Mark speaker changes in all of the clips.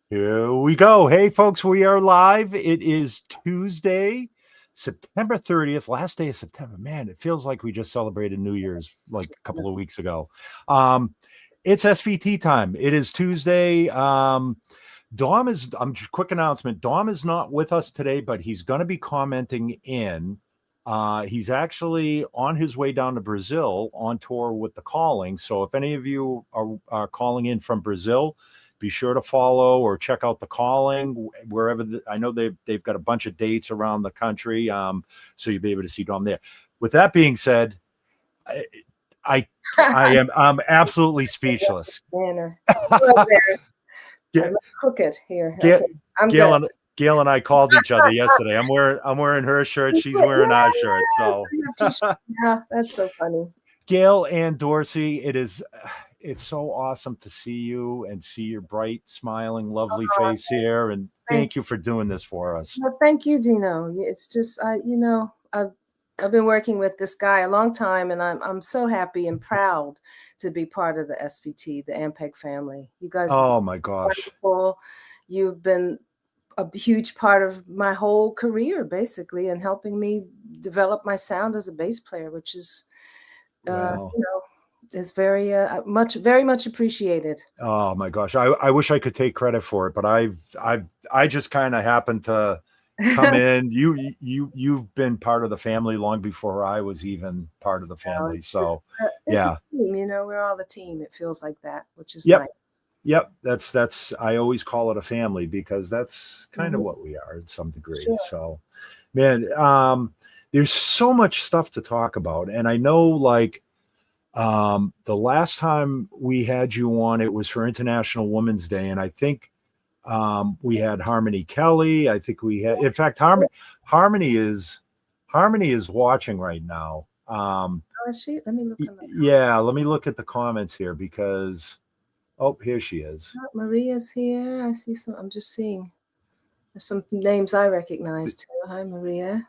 Speaker 1: Here we go. Hey, folks, we are live. It is Tuesday, September 30th, last day of September. Man, it feels like we just celebrated New Year's like a couple of weeks ago. It's SVT time. It is Tuesday. Dom is, quick announcement. Dom is not with us today, but he's going to be commenting in. He's actually on his way down to Brazil on tour with The Calling. So if any of you are calling in from Brazil, be sure to follow or check out The Calling wherever. I know they've got a bunch of dates around the country, so you'll be able to see Dom there. With that being said, I'm absolutely speechless.
Speaker 2: Cook it here.
Speaker 1: Gail and I called each other yesterday. I'm wearing her shirt. She's wearing our shirt. So
Speaker 2: yeah, that's so funny.
Speaker 1: Gail Ann Dorsey, it's so awesome to see you and see your bright, smiling, lovely face here. And thank you for doing this for us.
Speaker 2: Well, thank you, Dino. It's just, I've been working with this guy a long time, and I'm so happy and proud to be part of the SVT, the Ampeg family. You guys,
Speaker 1: oh my gosh,
Speaker 2: wonderful. You've been a huge part of my whole career, basically, and helping me develop my sound as a bass player, which is, is very much appreciated.
Speaker 1: Oh my gosh, I wish I could take credit for it, but I just kind of happened to come in. You've been part of the family long before I was even part of the family. So yeah,
Speaker 2: a team, we're all a team. It feels like that, which is
Speaker 1: nice.
Speaker 2: Yep,
Speaker 1: that's I always call it a family because that's kind of what we are in some degree. Sure. So, man, there's so much stuff to talk about, and I know like. The last time we had you on, it was for International Women's Day, and I think we had Harmony Kelly. I think we had, in fact, Harmony is watching right now.
Speaker 2: Is she? Let me look.
Speaker 1: Yeah, let me look at the comments here because, here she is.
Speaker 2: Maria's here. I see some. I'm just seeing. There's some names I recognize too. Hi, Maria.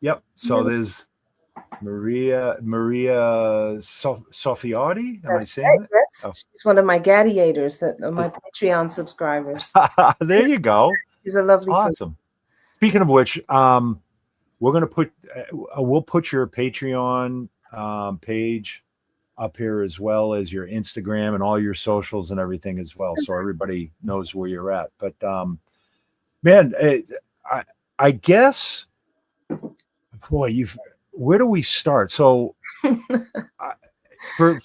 Speaker 1: Yep. So there's. Maria Sofiotti. Am I saying that?
Speaker 2: Yes. Oh. She's one of my gladiators that are my Patreon subscribers.
Speaker 1: There you go.
Speaker 2: She's a lovely
Speaker 1: person.
Speaker 2: Person.
Speaker 1: Speaking of which, we're going to we'll put your Patreon page up here as well as your Instagram and all your socials and everything as well, so everybody knows where you're at. But man, I guess, boy, where do we start? So for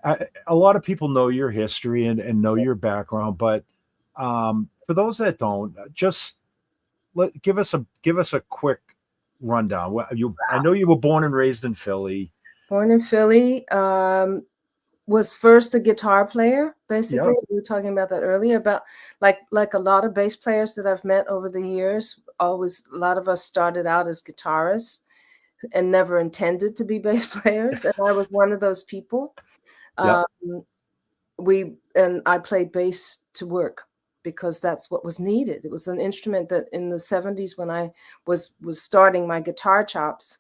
Speaker 1: a lot of people know your history and know your background, but for those that don't, just give us a quick rundown. I know you were born and raised in Philly.
Speaker 2: Born in Philly, was first a guitar player, basically. Yep. We were talking about that earlier, about like a lot of bass players that I've met over the years. A lot of us started out as guitarists and never intended to be bass players, and I was one of those people. Yep. I played bass to work because that's what was needed. It was an instrument that in the 70s, when I was starting my guitar chops,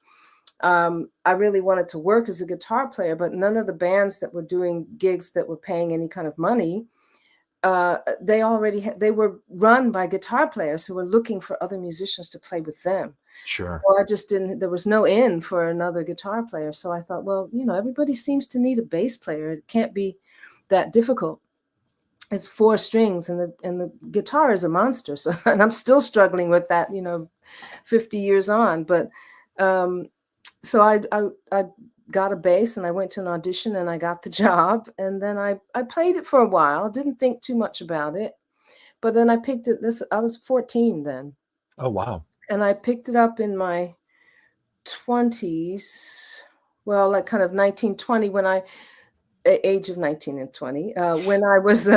Speaker 2: I really wanted to work as a guitar player, but none of the bands that were doing gigs that were paying any kind of money, they were run by guitar players who were looking for other musicians to play with them.
Speaker 1: Sure.
Speaker 2: Well, there was no in for another guitar player. So I thought, well, everybody seems to need a bass player. It can't be that difficult. It's 4 strings and the guitar is a monster. So, and I'm still struggling with that, 50 years on. But so I got a bass and I went to an audition and I got the job. And then I played it for a while, didn't think too much about it. But then I picked it. I was 14 then.
Speaker 1: Oh, wow.
Speaker 2: And I picked it up in my 20s, well, like kind of 19, 20, age of 19 and 20, when I was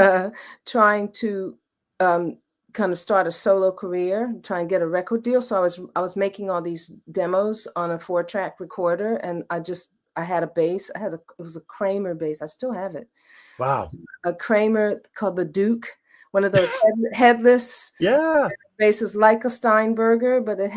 Speaker 2: trying to kind of start a solo career, try and get a record deal. So I was making all these demos on a 4-track recorder, and I had a bass. It was a Kramer bass. I still have it.
Speaker 1: Wow.
Speaker 2: A Kramer called the Duke, one of those headless.
Speaker 1: Yeah.
Speaker 2: Basses like a Steinberger, but it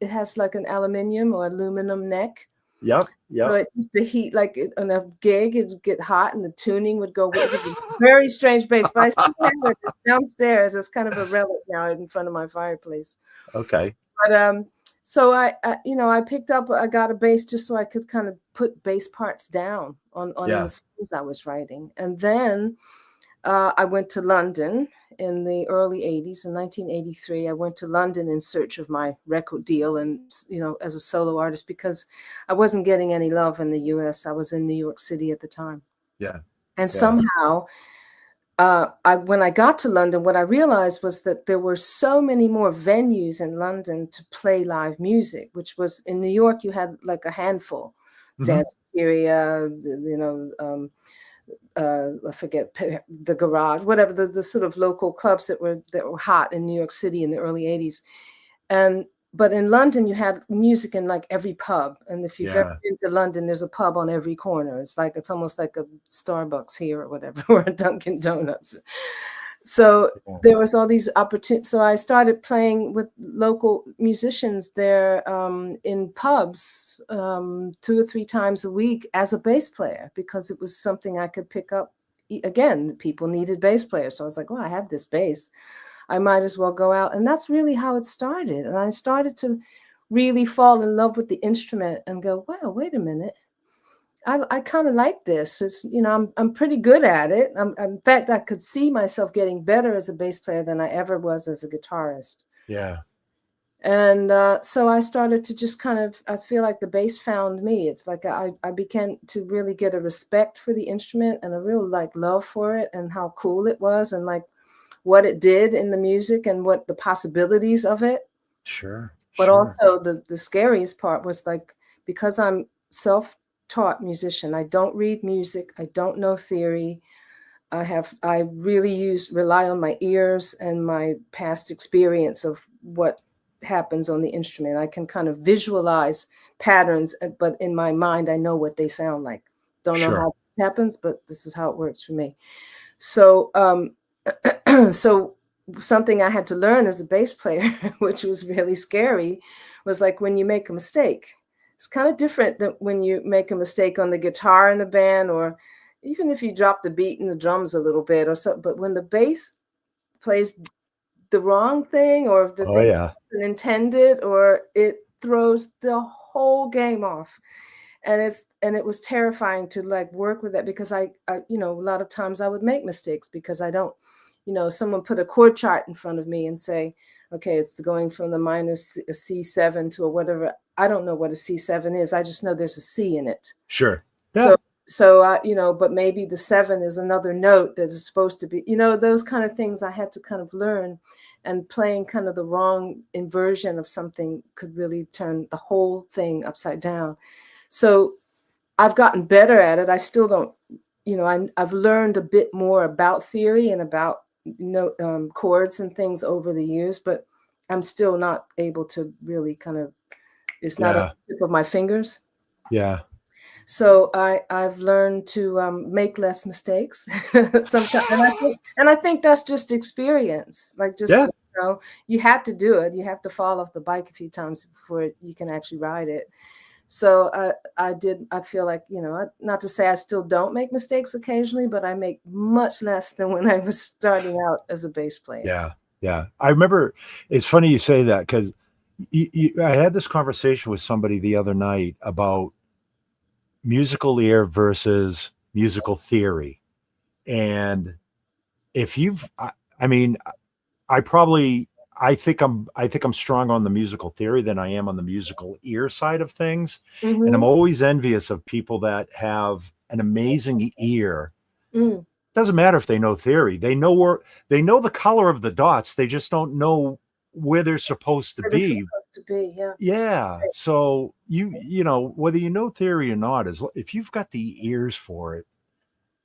Speaker 2: has like an aluminum or aluminum neck.
Speaker 1: Yep. Yeah.
Speaker 2: So it used to heat, like on a gig, it would get hot and the tuning would go. It was a very strange bass, but I still have it. It's downstairs. It's kind of a relic now in front of my fireplace.
Speaker 1: Okay.
Speaker 2: But so I picked up, I got a bass just so I could kind of put bass parts down on the songs I was writing. And then I went to London in the early 80s. In 1983, I went to London in search of my record deal and, as a solo artist, because I wasn't getting any love in the US. I was in New York City at the time.
Speaker 1: Yeah.
Speaker 2: And somehow, when I got to London, what I realized was that there were so many more venues in London to play live music, which was in New York, you had like a handful, Danceteria, I forget, the Garage, whatever, the sort of local clubs that were hot in New York City in the early 80s. But in London, you had music in like every pub. And if you've ever been to London, there's a pub on every corner. It's almost like a Starbucks here or whatever, or a Dunkin' Donuts. So there was all these opportunities. So I started playing with local musicians there in pubs 2 or 3 times a week as a bass player, because it was something I could pick up. Again, people needed bass players. So I was like, I have this bass. I might as well go out. And that's really how it started. And I started to really fall in love with the instrument and go, wow, wait a minute. I kind of like this. It's, I'm pretty good at it. In fact, I could see myself getting better as a bass player than I ever was as a guitarist.
Speaker 1: Yeah.
Speaker 2: And so I started to just I feel like the bass found me. It's like I began to really get a respect for the instrument and a real love for it and how cool it was and what it did in the music and what the possibilities of it.
Speaker 1: Sure.
Speaker 2: But also the scariest part was because I'm self-taught musician, I don't read music, I don't know theory. I really rely on my ears and my past experience of what happens on the instrument. I can kind of visualize patterns, but in my mind, I know what they sound like. Don't know how it happens, but this is how it works for me. So, so something I had to learn as a bass player, which was really scary, was like when you make a mistake. It's kind of different than when you make a mistake on the guitar in the band, or even if you drop the beat in the drums a little bit or so. But when the bass plays the wrong thing, or the thing isn't intended, or it throws the whole game off. And it was terrifying to work with that, because I a lot of times I would make mistakes because I don't, someone put a chord chart in front of me and say, okay, it's going from the minor a C7 to a whatever. I don't know what a C7 is. I just know there's a C in it.
Speaker 1: Sure. Yeah.
Speaker 2: So but maybe the 7 is another note that is supposed to be, those kind of things I had to kind of learn, and playing kind of the wrong inversion of something could really turn the whole thing upside down. So I've gotten better at it. I still don't, I've learned a bit more about theory and about chords and things over the years, but I'm still not able to really it's not at the tip of my fingers.
Speaker 1: Yeah.
Speaker 2: So I've learned to make less mistakes sometimes, and I think that's just experience. You have to do it. You have to fall off the bike a few times before you can actually ride it. So I feel like, not to say I still don't make mistakes occasionally, but I make much less than when I was starting out as a bass player.
Speaker 1: Yeah. Yeah. I remember, it's funny you say that, because I had this conversation with somebody the other night about musical ear versus musical theory. And if I think I'm strong on the musical theory than I am on the musical ear side of things.
Speaker 2: Mm-hmm.
Speaker 1: And I'm always envious of people that have an amazing ear. Doesn't matter if they know theory. They know the color of the dots. They just don't know where they're supposed to be. Yeah. So whether you know theory or not, if you've got the ears for it,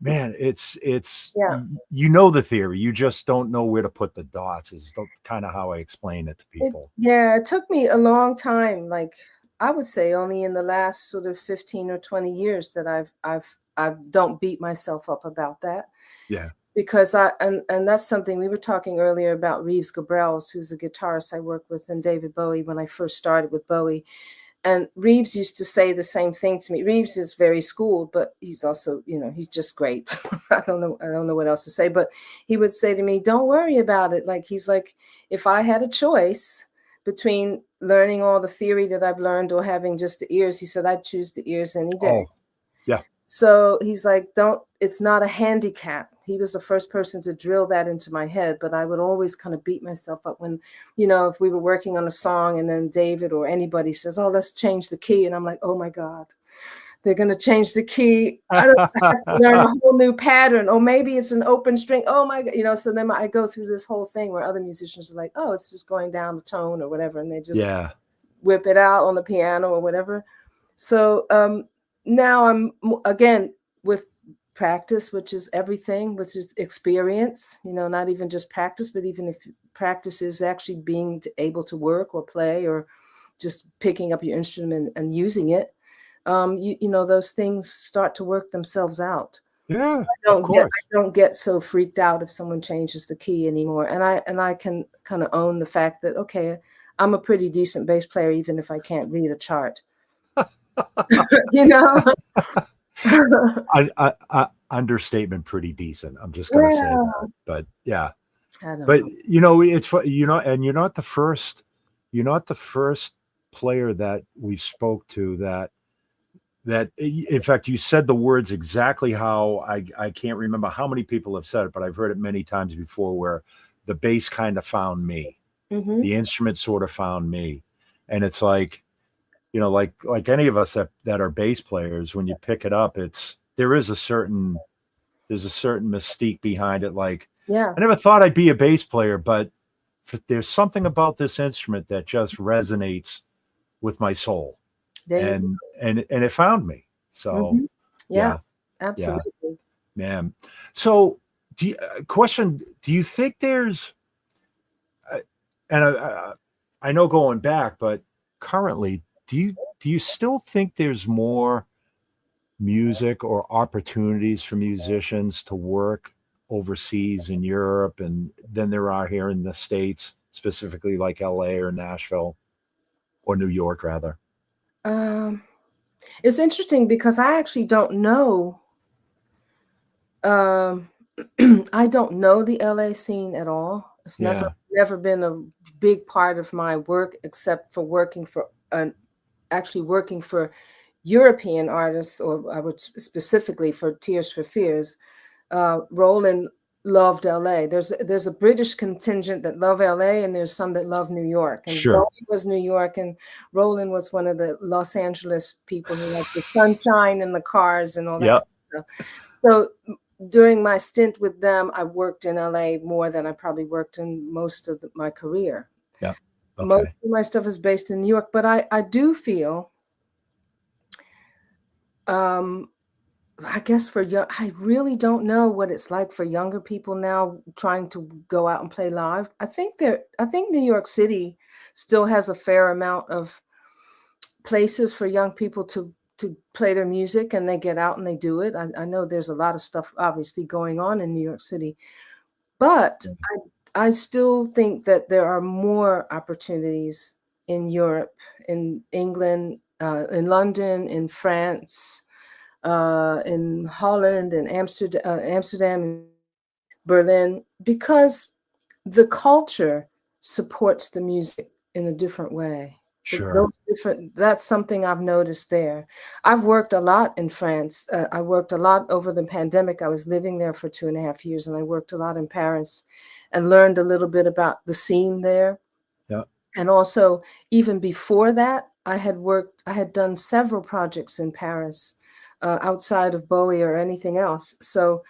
Speaker 1: man, it's the theory, you just don't know where to put the dots, is kind of how I explain it to people.
Speaker 2: It took me a long time, I would say only in the last sort of 15 or 20 years that I don't beat myself up about that.
Speaker 1: Yeah.
Speaker 2: Because and that's something we were talking earlier about, Reeves Gabrels, who's a guitarist I work with, and David Bowie when I first started with Bowie. And Reeves used to say the same thing to me. Reeves is very schooled, but he's also, he's just great. I don't know what else to say, but he would say to me, don't worry about it. Like, he's like, if I had a choice between learning all the theory that I've learned or having just the ears, he said, I'd choose the ears any day.
Speaker 1: Oh, yeah.
Speaker 2: So he's like, it's not a handicap. He was the first person to drill that into my head, but I would always kind of beat myself up when, if we were working on a song and then David or anybody says, oh, let's change the key. And I'm like, oh my God, they're going to change the key. I have to learn a whole new pattern, or maybe it's an open string. Oh my God, so then I go through this whole thing where other musicians are like, oh, it's just going down the tone or whatever. And they just whip it out on the piano or whatever. So, now I'm, again, with practice, which is everything, which is experience, not even just practice, but even if practice is actually being able to work or play or just picking up your instrument and using it, those things start to work themselves out.
Speaker 1: Yeah, of course.
Speaker 2: I don't get so freaked out if someone changes the key anymore. And I can kind of own the fact that, okay, I'm a pretty decent bass player, even if I can't read a chart.
Speaker 1: Understatement, pretty decent. I'm just gonna say that, but yeah. But it's and you're not the first. You're not the first player that we've spoke to that. In fact, you said the words exactly how I can't remember how many people have said it, but I've heard it many times before. Where the bass kind of found me, the instrument sort of found me, and it's like. Like any of us that are bass players, when you pick it up, there's a certain mystique behind it. Like, I never thought I'd be a bass player, but there's something about this instrument that just resonates with my soul, and it found me. So,
Speaker 2: yeah, absolutely,
Speaker 1: man. So, do you think there's, and I know going back, but currently. Do you still think there's more music or opportunities for musicians to work overseas in Europe and than there are here in the States, specifically like LA or Nashville or New York, rather?
Speaker 2: It's interesting because I actually don't know. I don't know the LA scene at all. It's never been a big part of my work, except for working for European artists, or I would specifically for Tears for Fears. Roland loved LA. There's a British contingent that love LA, and there's some that love New York. And Bowie was New York, and Roland was one of the Los Angeles people who liked the sunshine and the cars and all that kind of stuff. So during my stint with them, I worked in LA more than I probably worked in most of my career.
Speaker 1: Yeah. Okay.
Speaker 2: Most of my stuff is based in New York, but I do feel, I guess I really don't know what it's like for younger people now trying to go out and play live. I think New York City still has a fair amount of places for young people to play their music, and they get out and they do it. I know there's a lot of stuff obviously going on in New York City, but I still think that there are more opportunities in Europe, in England, in London, in France, in Holland, in Amsterdam, and Berlin, because the culture supports the music in a different way.
Speaker 1: Sure.
Speaker 2: That's something I've noticed there. I've worked a lot in France. I worked a lot over the pandemic. I was living there for 2.5 years, and I worked a lot in Paris and learned a little bit about the scene there.
Speaker 1: Yeah.
Speaker 2: And also, even before that, I had done several projects in Paris, outside of Bowie or anything else. So,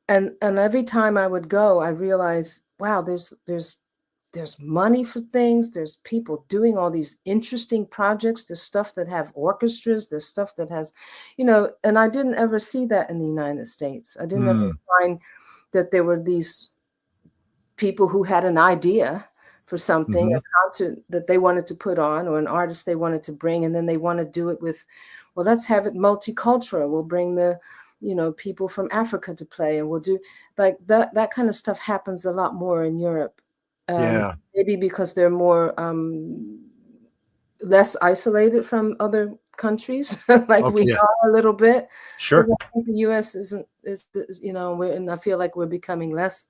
Speaker 2: and every time I would go, I realized, wow, there's money for things. There's people doing all these interesting projects. There's stuff that have orchestras. There's stuff that has, and I didn't ever see that in the United States. I didn't ever find that there were these people who had an idea for something, a concert that they wanted to put on, or an artist they wanted to bring, and then they want to do it with, well, let's have it multicultural. We'll bring the, people from Africa to play, and we'll do like that kind of stuff happens a lot more in Europe. Maybe because they're more less isolated from other countries, like
Speaker 1: Okay,
Speaker 2: we
Speaker 1: yeah,
Speaker 2: are a little bit.
Speaker 1: sure.
Speaker 2: Because I think the U.S. is and I feel like we're becoming less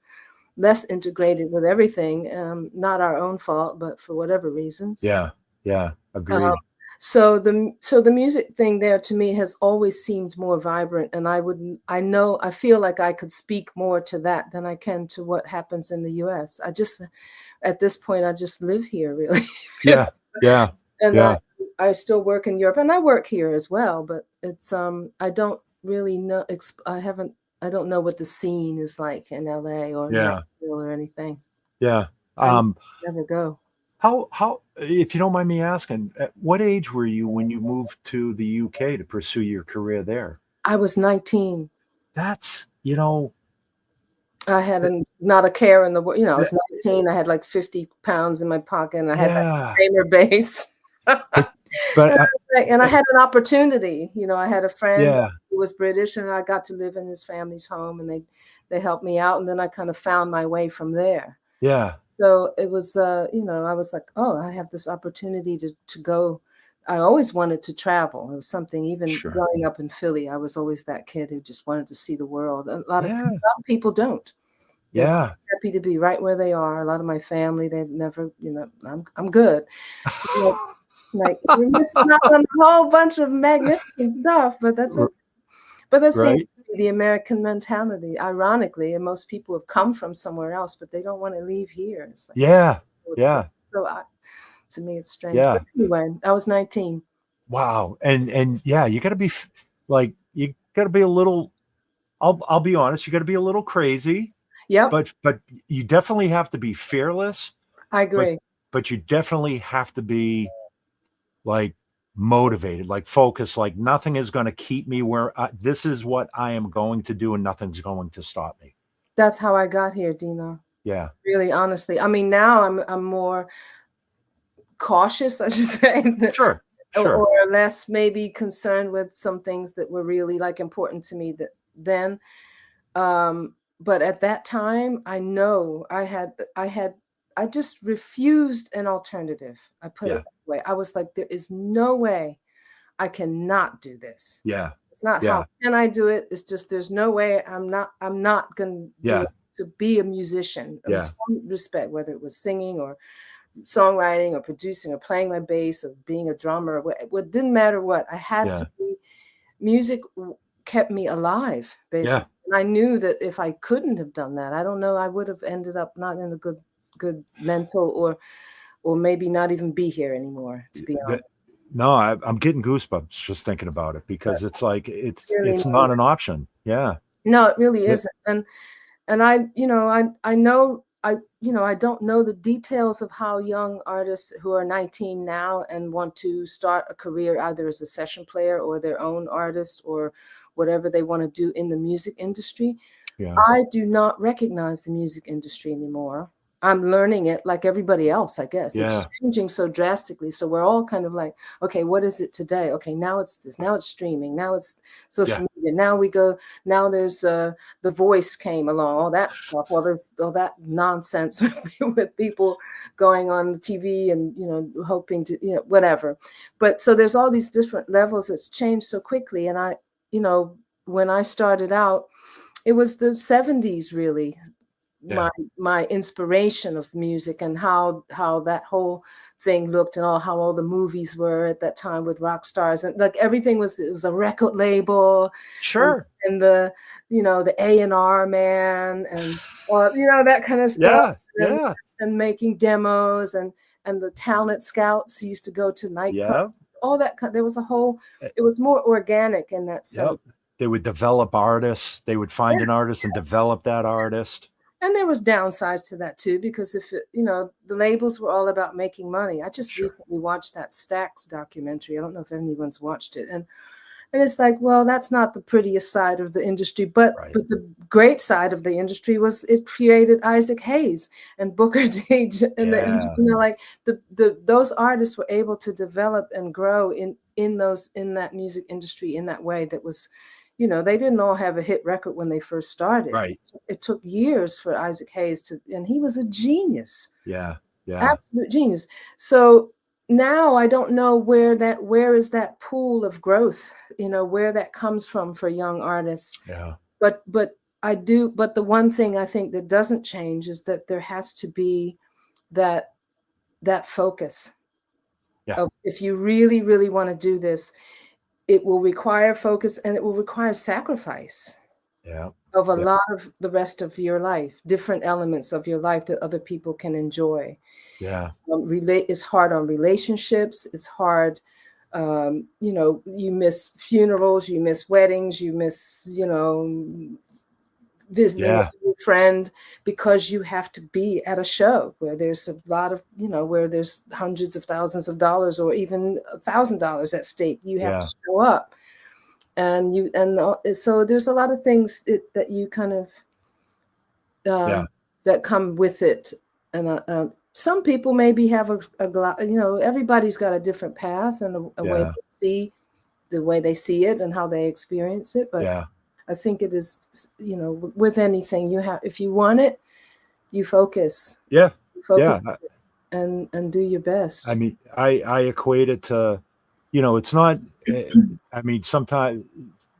Speaker 2: integrated with everything. Not our own fault, but for whatever reasons.
Speaker 1: Yeah, yeah,
Speaker 2: Um,
Speaker 1: agreed.
Speaker 2: so the music thing there to me has always seemed more vibrant, and I feel like I could speak more to that than I can to what happens in the U.S. At this point I just live here really.
Speaker 1: Yeah, yeah,
Speaker 2: And
Speaker 1: yeah,
Speaker 2: I still work in Europe, and I work here as well, but it's I don't really know I don't know what the scene is like in LA or
Speaker 1: yeah,
Speaker 2: Nashville or anything.
Speaker 1: yeah.
Speaker 2: I
Speaker 1: Um,
Speaker 2: never go.
Speaker 1: how, if you don't mind me asking, at what age were you when you moved to the UK to pursue your career there?
Speaker 2: I was 19.
Speaker 1: That's, you know,
Speaker 2: I had
Speaker 1: th-
Speaker 2: not a care in the world. I was
Speaker 1: that,
Speaker 2: 19. I had like 50 pounds in my pocket, and I had that
Speaker 1: yeah,
Speaker 2: trainer base.
Speaker 1: but, but
Speaker 2: And I had an opportunity. I had a friend
Speaker 1: yeah,
Speaker 2: who was British, and I got to live in his family's home, and they helped me out, and then I kind of found my way from there.
Speaker 1: yeah,
Speaker 2: So it was, I was like, oh, I have this opportunity to go. I always wanted to travel. It was something, even
Speaker 1: sure.
Speaker 2: growing up in Philly, I was always that kid who just wanted to see the world. A
Speaker 1: Yeah,
Speaker 2: lot of people don't. They're
Speaker 1: yeah.
Speaker 2: happy to be right where they are. A lot of my family, they've never, I'm good. Like you're missing out on a whole bunch of magnificent stuff, but that's
Speaker 1: R-
Speaker 2: okay. But that seems
Speaker 1: right?
Speaker 2: to be the American mentality, ironically, and most people have come from somewhere else, but they don't want to leave here. It's like,
Speaker 1: Yeah,
Speaker 2: oh, it's good.
Speaker 1: yeah,
Speaker 2: So to me, it's strange.
Speaker 1: yeah.
Speaker 2: But anyway, I was 19.
Speaker 1: Wow. And yeah, you got to be like, you got to be a little, I'll be honest, you got to be a little crazy,
Speaker 2: Yep,
Speaker 1: but you definitely have to be fearless,
Speaker 2: I
Speaker 1: but
Speaker 2: agree.
Speaker 1: but you definitely have to be like motivated, like focused, like nothing is going to keep me this is what I am going to do and nothing's going to stop me.
Speaker 2: That's how I got here, Dino.
Speaker 1: Yeah.
Speaker 2: Really, honestly. I mean, now I'm more cautious, I should say,
Speaker 1: Sure.
Speaker 2: or
Speaker 1: Sure.
Speaker 2: less maybe concerned with some things that were really like important to me then. But at that time, I know I just refused an alternative. I put it
Speaker 1: Yeah.
Speaker 2: that way. I was like, there is no way I cannot do this.
Speaker 1: Yeah.
Speaker 2: It's not how
Speaker 1: Yeah.
Speaker 2: can I do it. It's just there's no way I'm not gonna be
Speaker 1: Yeah.
Speaker 2: able to be a musician in
Speaker 1: Yeah.
Speaker 2: some respect, whether it was singing or songwriting or producing or playing my bass or being a drummer. What didn't matter what. I had
Speaker 1: Yeah.
Speaker 2: to be music kept me alive,
Speaker 1: Yeah.
Speaker 2: basically. And I knew that if I couldn't have done that, I don't know, I would have ended up not in a good mental or maybe not even be here anymore, to be
Speaker 1: That,
Speaker 2: honest.
Speaker 1: no, I'm getting goosebumps just thinking about it because it's like
Speaker 2: Really,
Speaker 1: it's not an option. Yeah.
Speaker 2: no, it really
Speaker 1: It-
Speaker 2: isn't. And I know I don't know the details of how young artists who are 19 now and want to start a career either as a session player or their own artist or whatever they want to do in the music industry.
Speaker 1: yeah.
Speaker 2: I do not recognize the music industry anymore. I'm learning it like everybody else, I guess. It's
Speaker 1: Yeah.
Speaker 2: changing so drastically. So we're all kind of like, okay, what is it today? Okay, now it's this. Now it's streaming. Now it's
Speaker 1: Yeah.
Speaker 2: social media. Now there's The Voice came along, all that stuff, all that nonsense with people going on the TV and, hoping to, whatever. But so there's all these different levels that's changed so quickly. And when I started out, it was the 70s really
Speaker 1: Yeah.
Speaker 2: my inspiration of music and how that whole thing looked and how all the movies were at that time with rock stars and like everything it was a record label and,
Speaker 1: Sure.
Speaker 2: and the A&R man and that kind of stuff
Speaker 1: Yeah.
Speaker 2: and,
Speaker 1: Yeah.
Speaker 2: and making demos and the talent scouts who used to go to nightclubs,
Speaker 1: Yeah.
Speaker 2: all that there was it was more organic in that sense.
Speaker 1: Yep. They would develop artists. They would find an artist and develop that artist.
Speaker 2: And there was downsides to that too, because the labels were all about making money. I just
Speaker 1: Sure.
Speaker 2: recently watched that Stax documentary. I don't know if anyone's watched it. And it's like, well, that's not the prettiest side of the industry, but
Speaker 1: Right.
Speaker 2: the great side of the industry was it created Isaac Hayes and Booker T. And
Speaker 1: Yeah.
Speaker 2: those artists were able to develop and grow in that music industry in that way that was, they didn't all have a hit record when they first started.
Speaker 1: Right.
Speaker 2: It took years for Isaac Hayes and he was a genius.
Speaker 1: Yeah. Yeah.
Speaker 2: Absolute genius. So now I don't know where is that pool of growth, where that comes from for young artists.
Speaker 1: Yeah.
Speaker 2: But the one thing I think that doesn't change is that there has to be that focus.
Speaker 1: Yeah.
Speaker 2: If you really, really want to do this, it will require focus, and it will require sacrifice.
Speaker 1: Yeah.
Speaker 2: Of a lot of the rest of your life, different elements of your life that other people can enjoy.
Speaker 1: Yeah.
Speaker 2: It's hard on relationships. It's hard. You miss funerals, you miss weddings, you miss, visiting with a new friend, because you have to be at a show where there's a lot of, where there's hundreds of thousands of dollars or even $1,000 at stake. You have to show up. And so there's a lot of things that you kind of that come with it. And some people maybe have everybody's got a different path and a way to see the way they see it and how they experience it. But I think it is, with anything you have, if you want it, you focus.
Speaker 1: Yeah.
Speaker 2: You focus and do your best.
Speaker 1: I mean, I equate it to, it's not, I mean,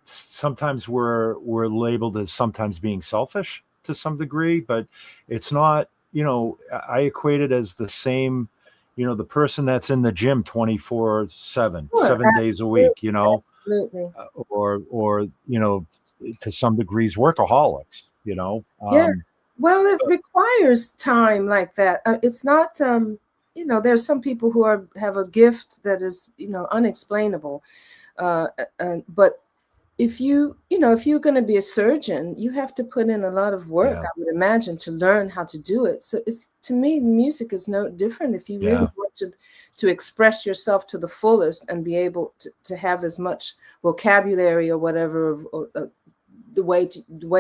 Speaker 1: sometimes we're labeled as sometimes being selfish to some degree, but it's not, I equate it as the same, the person that's in the gym 24/7, 7 days a week,
Speaker 2: Absolutely.
Speaker 1: or, to some degrees workaholics,
Speaker 2: Well, it requires time like that. It's not, there's some people who have a gift that is, unexplainable. But if you're going to be a surgeon, you have to put in a lot of work, I would imagine, to learn how to do it. So to me, music is no different. If you really want to express yourself to the fullest and be able to have as much vocabulary or whatever, or the way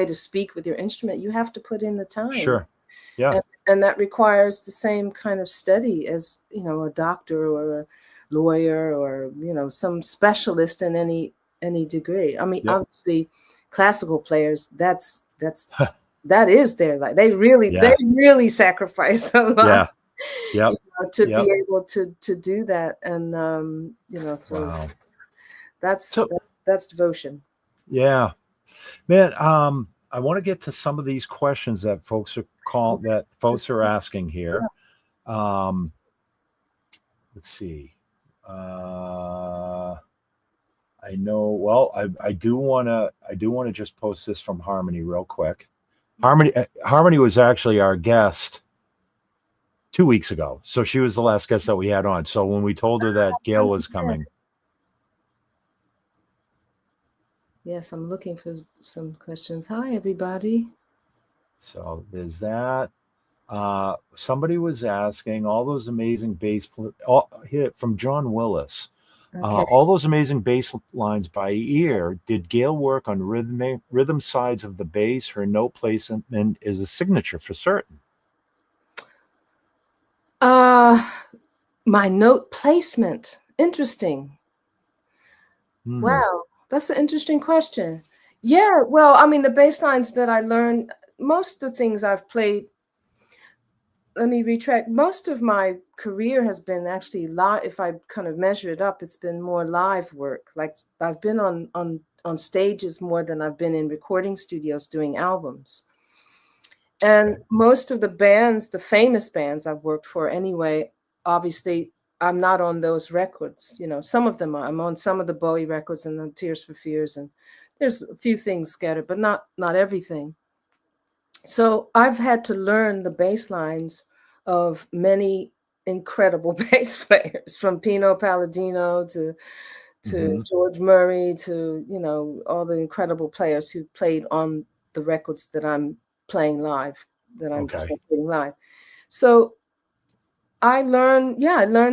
Speaker 2: to speak with your instrument, you have to put in the time.
Speaker 1: Sure. Yeah.
Speaker 2: And that requires the same kind of study as, a doctor or a lawyer or, some specialist in any degree. I mean, obviously classical players, that is their life. They really sacrifice a lot. To be able to do that. And, so that's devotion.
Speaker 1: Yeah, man. I want to get to some of these questions that folks are asking here. Let's see. I know. Well, I do want to just post this from Harmony real quick. Harmony was actually our guest 2 weeks ago, so she was the last guest that we had on. So when we told her that Gail was coming.
Speaker 2: Yes, I'm looking for some questions. Hi, everybody.
Speaker 1: So there's that. Somebody was asking all those amazing bass from John Willis. All those amazing bass lines by ear. Did Gail work on rhythm sides of the bass? Her note placement is a signature for certain.
Speaker 2: My note placement. Interesting.
Speaker 1: Mm-hmm.
Speaker 2: Wow. That's an interesting question. Yeah, well, I mean, the bass lines that I learned, most of the things I've played, let me retract. Most of my career has been actually live. If I kind of measure it up, it's been more live work. Like I've been on stages more than I've been in recording studios doing albums. And most of the bands, the famous bands I've worked for anyway, obviously, I'm not on those records. Some of them I'm on some of the Bowie records and the Tears for Fears, and there's a few things scattered, but not everything. So I've had to learn the bass lines of many incredible bass players, from Pino Palladino to George Murray to, all the incredible players who played on the records that I'm playing live, that I'm transmitting live. So I learned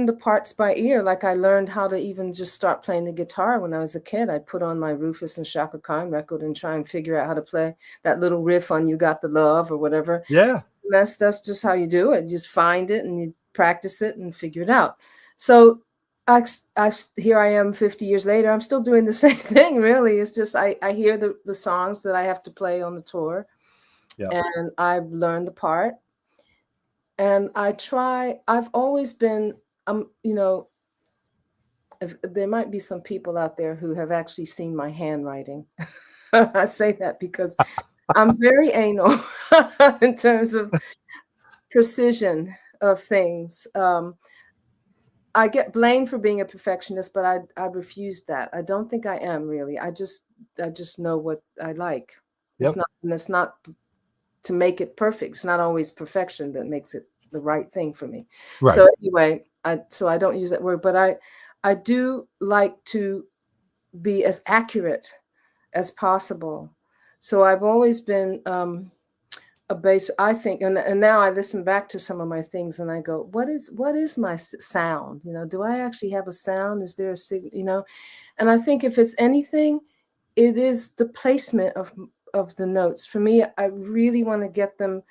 Speaker 2: the parts by ear. Like I learned how to even just start playing the guitar when I was a kid. I'd put on my Rufus and Shaka Khan record and try and figure out how to play that little riff on You Got the Love or whatever.
Speaker 1: Yeah.
Speaker 2: And that's just how you do it. You just find it and you practice it and figure it out. So here I am 50 years later. I'm still doing the same thing, really. It's just I hear the songs that I have to play on the tour. And I've learned the part. And I've always been you know, there might be some people out there who have actually seen my handwriting. I say that because I'm very anal in terms of precision of things. I get blamed for being a perfectionist, but I refuse that. I don't think I am really. I just know what I like.
Speaker 1: Yep.
Speaker 2: It's not to make it perfect. It's not always perfection that makes it the right thing for me.
Speaker 1: Right.
Speaker 2: So anyway, I don't use that word, but I do like to be as accurate as possible. So I've always been a bass, I think, and now I listen back to some of my things and I go, what is my sound? You know, do I actually have a sound? Is there a signal? You know, and I think if it's anything, it is the placement of the notes. For me, I really want to get them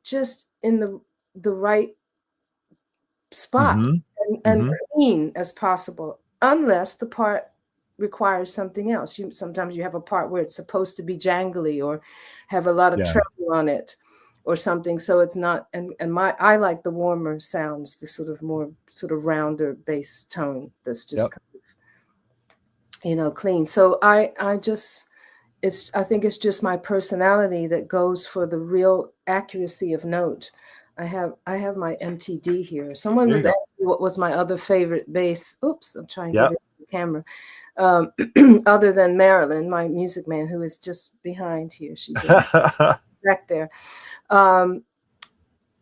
Speaker 2: just in the right spot and clean as possible, unless the part requires something else. Sometimes you have a part where it's supposed to be jangly or have a lot of treble on it or something. So it's not, and I like the warmer sounds, the sort of more sort of rounder bass tone that's just kind of, you know, clean. So I think it's just my personality that goes for the real accuracy of note. I have my MTD here. Someone was asking what was my other favorite bass. Oops, I'm trying to get it in the camera. Other than Marilyn, my music man, who is just behind here. She's back there.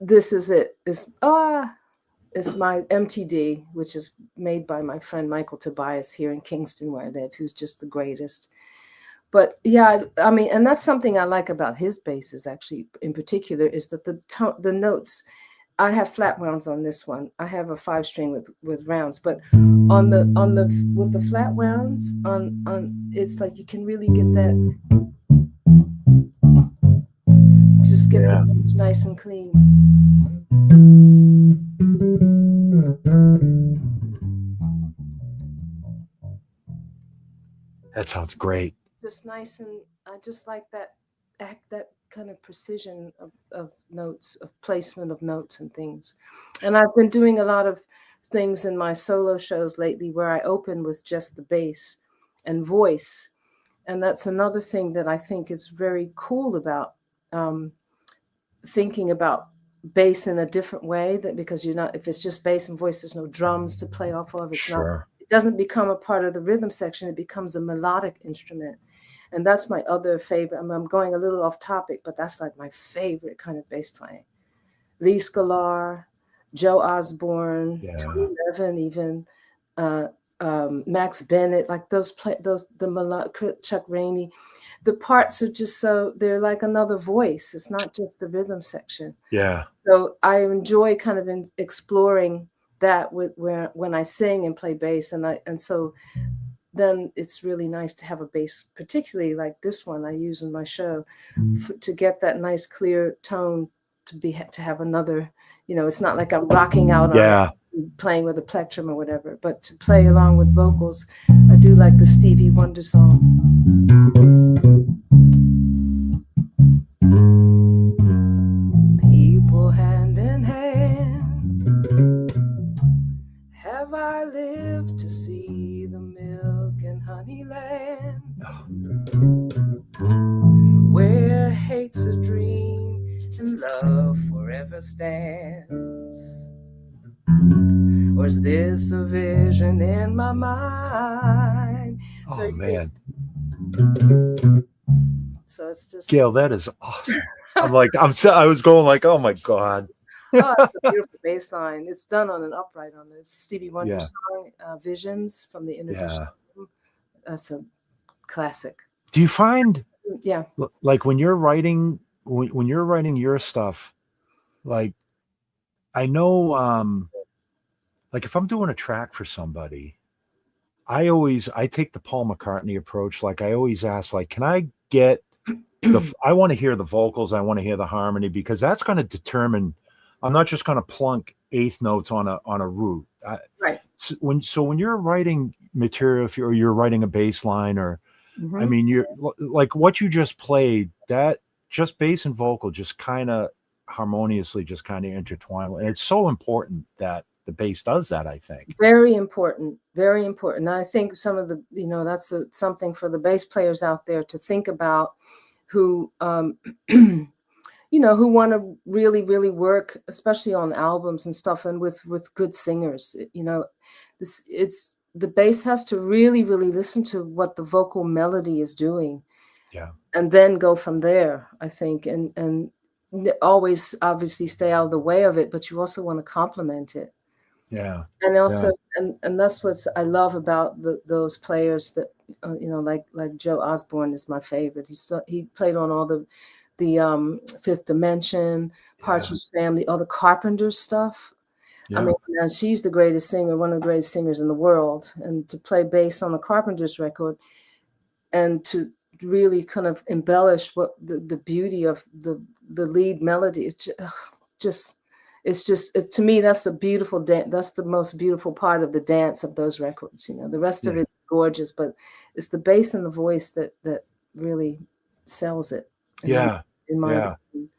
Speaker 2: This is it. It's my MTD, which is made by my friend Michael Tobias here in Kingston, where I live, who's just the greatest. But yeah, I mean, and that's something I like about his basses, actually, in particular, is that the notes. I have flat rounds on this one. I have a 5-string with rounds, but with the flat rounds on it's like you can really get that. Just get the notes nice and clean.
Speaker 1: That sounds great.
Speaker 2: Just nice, and I just like that kind of precision of notes, of placement of notes and things. And I've been doing a lot of things in my solo shows lately where I open with just the bass and voice. And that's another thing that I think is very cool about thinking about bass in a different way, that because if it's just bass and voice, there's no drums to play off of. It doesn't become a part of the rhythm section. It becomes a melodic instrument. And that's my other favorite. I mean, I'm going a little off topic, but that's like my favorite kind of bass playing. Lee Sklar, Joe Osborne, Tony Levin, even Max Bennett, like Chuck Rainey. The parts are just they're like another voice. It's not just the rhythm section.
Speaker 1: Yeah.
Speaker 2: So I enjoy kind of exploring that when I sing and play bass, and so then it's really nice to have a bass, particularly like this one I use in my show, to get that nice clear tone, to have another, you know, it's not like I'm rocking out on playing with a plectrum or whatever, but to play along with vocals. I do like the Stevie Wonder song. People hand in hand, have I lived to see the milk and honey land, where hate's a dream and love forever stands? Or is this a vision in my mind?
Speaker 1: Oh, man.
Speaker 2: So it's just,
Speaker 1: Gail, that is awesome. I was going like, oh my God.
Speaker 2: Oh, it's a beautiful bass line. It's done on an upright on this Stevie Wonder song, Visions from the Intervision. That's a classic.
Speaker 1: Do you find,
Speaker 2: yeah,
Speaker 1: like when you're writing, when you're writing your stuff, like I know, like if I'm doing a track for somebody, I take the Paul McCartney approach. Like I always ask, like, can I get I want to hear the vocals, I want to hear the harmony, because that's going to determine. I'm not just going to plunk eighth notes on a root.
Speaker 2: Right.
Speaker 1: So when you're writing material, if you're writing a bass line, or I mean, you're like what you just played, that just bass and vocal just kind of harmoniously just kind of intertwine, and it's so important that the bass does that, I think.
Speaker 2: Very important, very important. I think some of the, that's something for the bass players out there to think about, who, who want to really, really work, especially on albums and stuff, and with good singers. The bass has to really, really listen to what the vocal melody is doing.
Speaker 1: Yeah.
Speaker 2: And then go from there, I think, and always obviously stay out of the way of it, but you also want to complement it.
Speaker 1: Yeah.
Speaker 2: And also, and that's what I love about those players that, like Joe Osborne is my favorite. He played on all the Fifth Dimension, Partridge Family, all the Carpenter stuff. Yeah. I mean, and she's the greatest singer, one of the greatest singers in the world. And to play bass on the Carpenters record, and to really kind of embellish what the beauty of the lead melody, it's just to me, that's the beautiful dance. That's the most beautiful part of the dance of those records. The rest of it's gorgeous, but it's the bass and the voice that really sells it. In my opinion.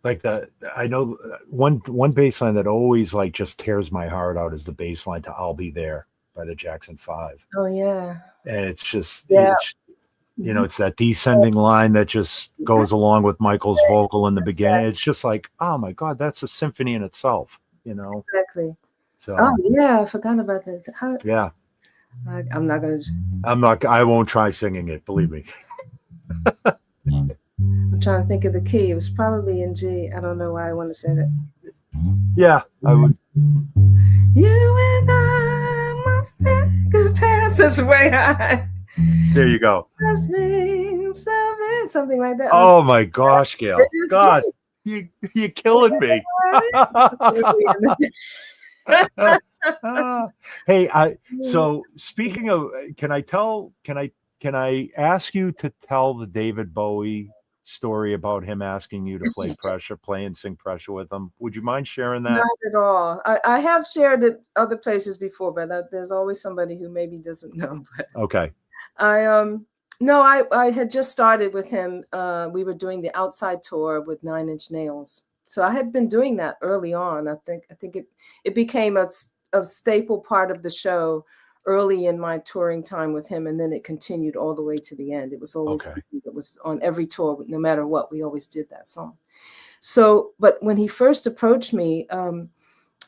Speaker 1: Like I know one bass line that always like just tears my heart out is the bass line to "I'll Be There" by the Jackson 5.
Speaker 2: Oh yeah.
Speaker 1: And it's just it's that descending line that just goes along with Michael's vocal in the beginning. It's just like, oh my God, that's a symphony in itself,
Speaker 2: Exactly.
Speaker 1: So
Speaker 2: I forgot about that.
Speaker 1: Yeah.
Speaker 2: I
Speaker 1: won't try singing it, believe me.
Speaker 2: I'm trying to think of the key. It was probably in G. I don't know why I want to say that.
Speaker 1: Yeah, I would.
Speaker 2: You and I must take a pass. That's way high.
Speaker 1: There you go.
Speaker 2: Something like that.
Speaker 1: Oh my gosh, Gail. God, you're killing me. Hey, so speaking of, can I ask you to tell the David Bowie story about him asking you to play and sing Pressure with him? Would you mind sharing that?
Speaker 2: Not at all. I have shared it other places before, but there's always somebody who maybe doesn't know.
Speaker 1: Okay.
Speaker 2: I had just started with him. We were doing the outside tour with 9 Inch Nails. So I had been doing that early on. I think it became a staple part of the show early in my touring time with him, and then it continued all the way to the end. It was always something that was on every tour, no matter what. We always did that song. So, but when he first approached me,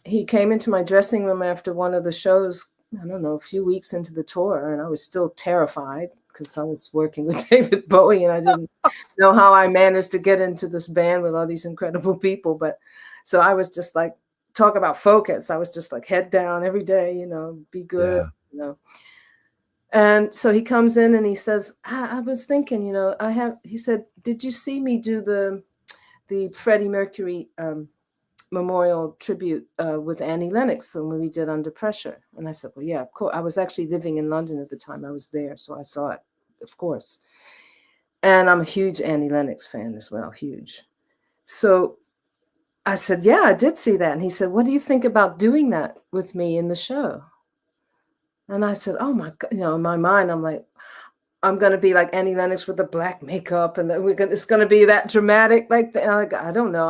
Speaker 2: he came into my dressing room after one of the shows, I don't know, a few weeks into the tour, and I was still terrified because I was working with David Bowie and I didn't know how I managed to get into this band with all these incredible people. But so I was just like, talk about focus. I was just like head down every day, be good, And so he comes in and he says, I was thinking, he said, did you see me do the Freddie Mercury memorial tribute with Annie Lennox when we did Under Pressure? And I said, well, yeah, of course. I was actually living in London at the time. I was there, so I saw it, of course. And I'm a huge Annie Lennox fan as well, huge. So I said, yeah, I did see that. And he said, what do you think about doing that with me in the show? And I said, oh my God, in my mind, I'm like, I'm going to be like Annie Lennox with the black makeup and it's going to be that dramatic. Like, I don't know.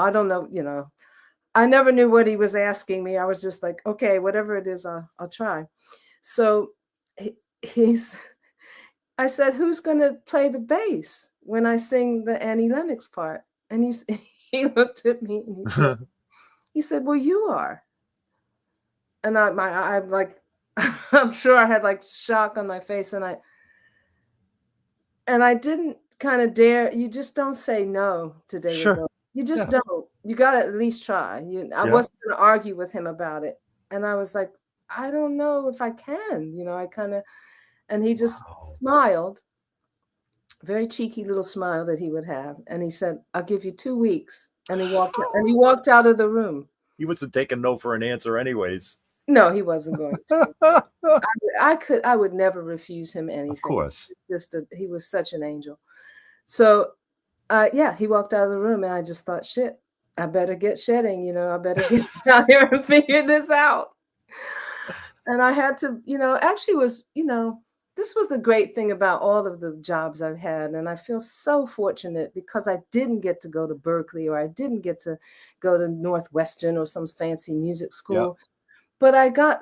Speaker 2: I never knew what he was asking me. I was just like, okay, whatever it is, I'll try. So I said, who's going to play the bass when I sing the Annie Lennox part? And he looked at me and he said, well, you are. And I'm like, I'm sure I had like shock on my face. And I didn't kind of dare. You just don't say no to David Bowie. You just don't. You got to at least try. I wasn't going to argue with him about it. And I was like, I don't know if I can, I kind of, and he just smiled, very cheeky little smile that he would have. And he said, I'll give you 2 weeks. And he walked out of the room.
Speaker 1: He wasn't taking no for an answer anyways.
Speaker 2: No, he wasn't going to. I would never refuse him anything.
Speaker 1: Of course.
Speaker 2: He was such an angel. So, he walked out of the room and I just thought, shit, I better get shedding, I better get out here and figure this out. And I had to, this was the great thing about all of the jobs I've had. And I feel so fortunate because I didn't get to go to Berkeley or I didn't get to go to Northwestern or some fancy music school. but I got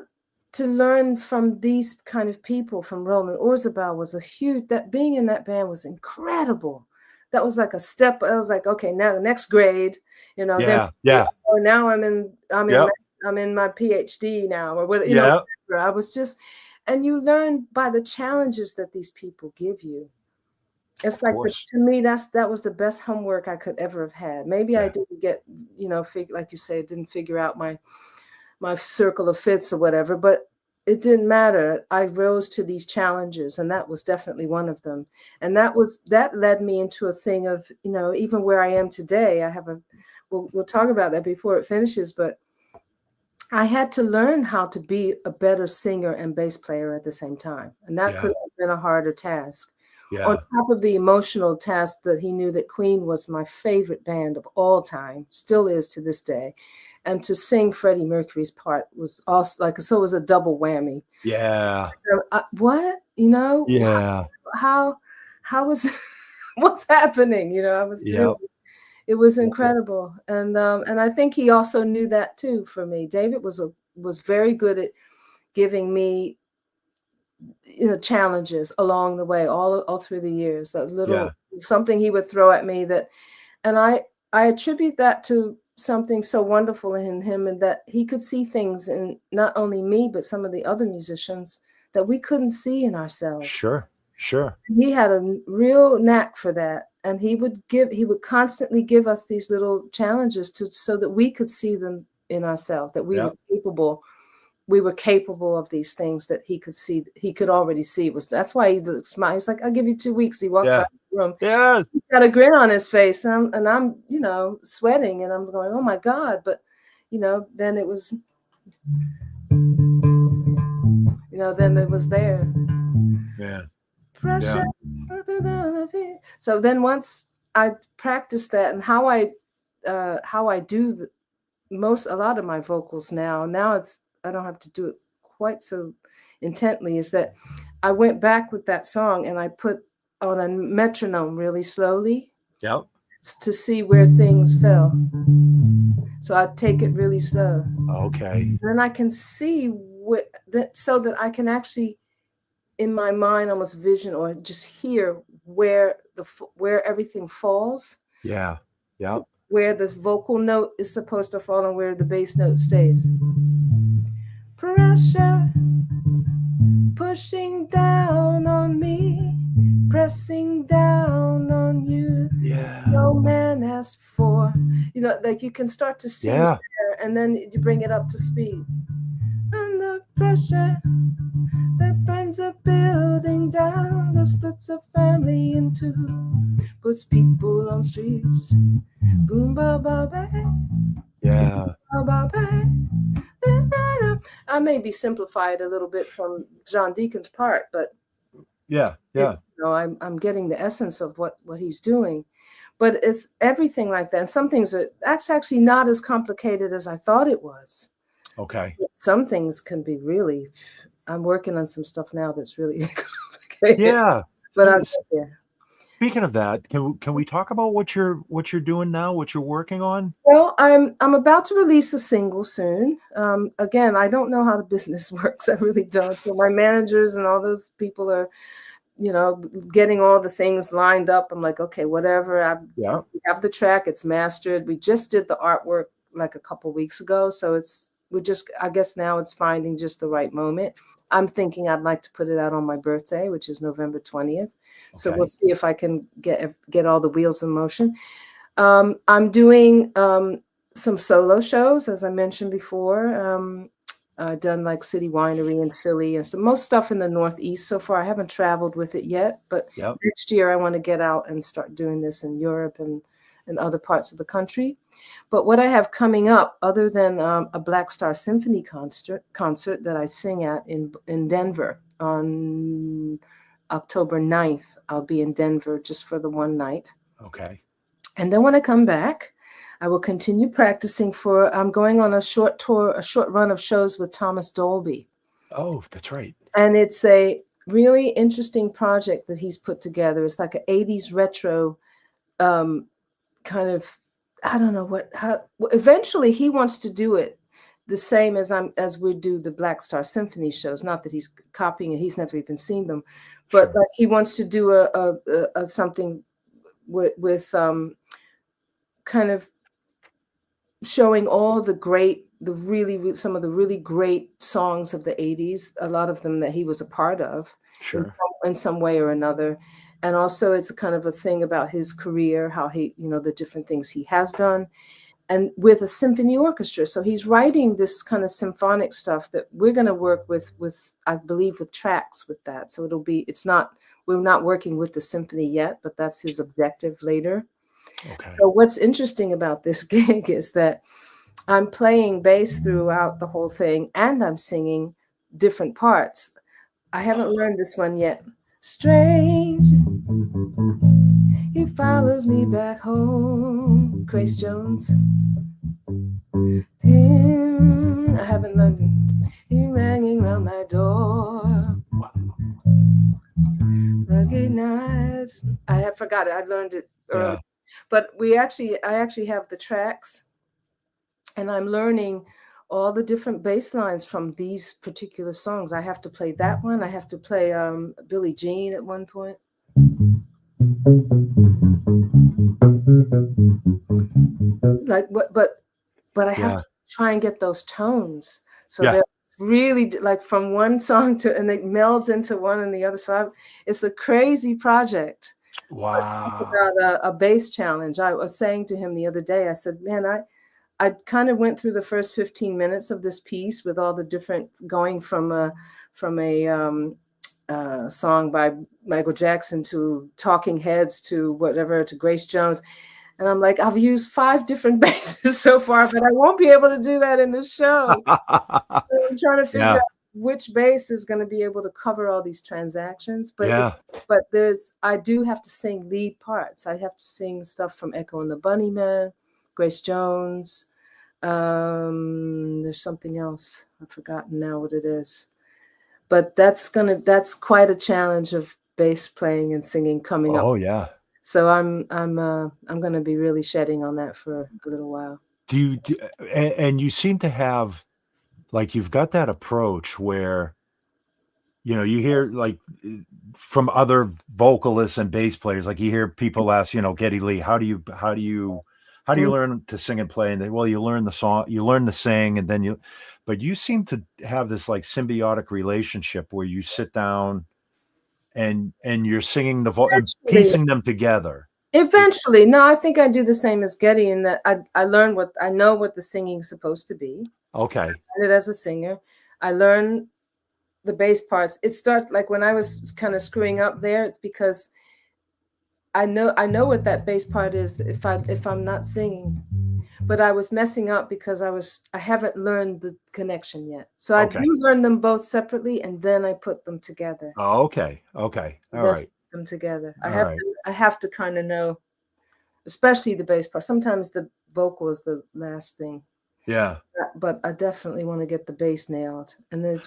Speaker 2: to learn from these kind of people. From Roland Orzabal was a huge, that being in that band was incredible. That was like a step. I was like, okay, now the next grade, you know, then oh, now I'm in my PhD now, or what, you know, I was just, and you learn by the challenges that these people give you. It's like, to me, that was the best homework I could ever have had. Maybe I didn't get, you know, like you say, didn't figure out my circle of fits or whatever, but it didn't matter. I rose to these challenges, and that was definitely one of them. And that led me into a thing of, you know, even where I am today, I have we'll talk about that before it finishes, but I had to learn how to be a better singer and bass player at the same time. And that could have been a harder task. On top of the emotional task that he knew that Queen was my favorite band of all time, still is to this day. And to sing Freddie Mercury's part was also like, so it was a double whammy.
Speaker 1: Yeah.
Speaker 2: What, you know?
Speaker 1: Yeah.
Speaker 2: How was, what's happening? You know, I was really, it was incredible. And I think he also knew that too for me. David was very good at giving me, you know, challenges along the way, all through the years. That little something he would throw at me that, and I attribute that to something so wonderful in him, and that he could see things in not only me but some of the other musicians that we couldn't see in ourselves.
Speaker 1: Sure.
Speaker 2: He had a real knack for that, and he would constantly give us these little challenges so that we could see them in ourselves, that we were capable of these things that he could see. He could already see. That's why he smiled. He's like, "I'll give you 2 weeks." He walks out of the room.
Speaker 1: Yeah.
Speaker 2: He's got a grin on his face, and I'm, you know, sweating, and I'm going, "Oh my God!" But, you know, then it was, you know, then it was there.
Speaker 1: Yeah.
Speaker 2: Pressure. So then once I practiced that, and how I do a lot of my vocals now I don't have to do it quite so intently, is that I went back with that song and I put on a metronome really slowly to see where things fell. So I take it really slow.
Speaker 1: Okay.
Speaker 2: Then I can see so that I can actually, in my mind, almost vision or just hear where everything falls.
Speaker 1: Yeah.
Speaker 2: Where the vocal note is supposed to fall and where the bass note stays. Pressure pushing down on me, pressing down on you.
Speaker 1: Yeah.
Speaker 2: No man asked for, you know, like you can start to see there, and then you bring it up to speed. Under pressure that burns a building down, that splits a family in two, puts people on streets. Boom, ba, ba, ba.
Speaker 1: Yeah.
Speaker 2: Ba, ba, ba. I may be simplified a little bit from John Deacon's part, but
Speaker 1: you
Speaker 2: know, I'm getting the essence of what he's doing. But it's everything like that. And some things that's actually not as complicated as I thought it was.
Speaker 1: Okay.
Speaker 2: Some things can be really. I'm working on some stuff now that's really complicated.
Speaker 1: Yeah.
Speaker 2: But
Speaker 1: speaking of that, can we talk about what you're doing now, what you're working on?
Speaker 2: Well, I'm about to release a single soon. Again, I don't know how the business works. I really don't. So my managers and all those people are, you know, getting all the things lined up. I'm like, okay, whatever. We have the track. It's mastered. We just did the artwork like a couple weeks ago. So I guess now it's finding just the right moment. I'm thinking I'd like to put it out on my birthday, which is November 20th. Okay. So we'll see if I can get all the wheels in motion. I'm doing some solo shows, as I mentioned before. I've done like City Winery in Philly and most stuff in the Northeast so far. I haven't traveled with it yet, but next year I want to get out and start doing this in Europe and other parts of the country. But what I have coming up, other than a Black Star Symphony concert that I sing at in Denver on October 9th, I'll be in Denver just for the one night.
Speaker 1: Okay.
Speaker 2: And then when I come back, I will continue practicing I'm going on a short run of shows with Thomas Dolby.
Speaker 1: Oh, that's right.
Speaker 2: And it's a really interesting project that he's put together. It's like an 80s retro kind of, I don't know eventually he wants to do it the same as we do the Black Star Symphony shows. Not that he's copying it; he's never even seen them, but
Speaker 1: Sure.
Speaker 2: like he wants to do a something with kind of showing all the great, some of the really great songs of the 80s, a lot of them that he was a part of
Speaker 1: Sure.
Speaker 2: in some way or another. And also it's a kind of a thing about his career, how he, the different things he has done, and with a symphony orchestra. So he's writing this kind of symphonic stuff that we're going to work with, I believe, with tracks with that. So we're not working with the symphony yet, but that's his objective later.
Speaker 1: Okay.
Speaker 2: So what's interesting about this gig is that I'm playing bass throughout the whole thing and I'm singing different parts. I haven't learned this one yet. Strange, he follows me back home. Grace Jones. I haven't learned it. He ringing round my door. Lucky nights. I have forgot it. I learned it early.
Speaker 1: Yeah.
Speaker 2: But I actually have the tracks, and I'm learning all the different bass lines from these particular songs. I have to play that one. I have to play Billie Jean at one point. Like what? But I have to try and get those tones. So they're really like from one song and it melds into one and the other. So it's a crazy project.
Speaker 1: Wow.
Speaker 2: Talk about a bass challenge. I was saying to him the other day, I said, man, I kind of went through the first 15 minutes of this piece with all the different, going from a song by Michael Jackson to Talking Heads to whatever, to Grace Jones. And I'm like, I've used 5 different basses so far, but I won't be able to do that in the show. So I'm trying to figure out which bass is going to be able to cover all these transactions. But I do have to sing lead parts. I have to sing stuff from Echo and the Bunnymen, Grace Jones. There's something else. I've forgotten now what it is. But that's quite a challenge of bass playing and singing coming up.
Speaker 1: Oh yeah.
Speaker 2: So I'm going to be really shedding on that for a little while.
Speaker 1: And you seem to have, like, you've got that approach where, you hear like from other vocalists and bass players, like you hear people ask, Geddy Lee, how do you learn to sing and play? And you learn the song, you learn to sing, and then but you seem to have this like symbiotic relationship where you sit down and you're singing and piecing them together.
Speaker 2: Eventually. No, I think I do the same as Geddy in that I know what the singing is supposed to be.
Speaker 1: Okay.
Speaker 2: I learned it as a singer. I learned the bass parts. It started like when I was kind of screwing up there, it's because I know what that bass part is if I'm not singing. But I was messing up because I haven't learned the connection yet. So I do learn them both separately and then I put them together.
Speaker 1: Oh, okay. All right.
Speaker 2: Put them together. I have to kind of know, especially the bass part. Sometimes the vocal is the last thing.
Speaker 1: Yeah.
Speaker 2: But I definitely want to get the bass nailed. And then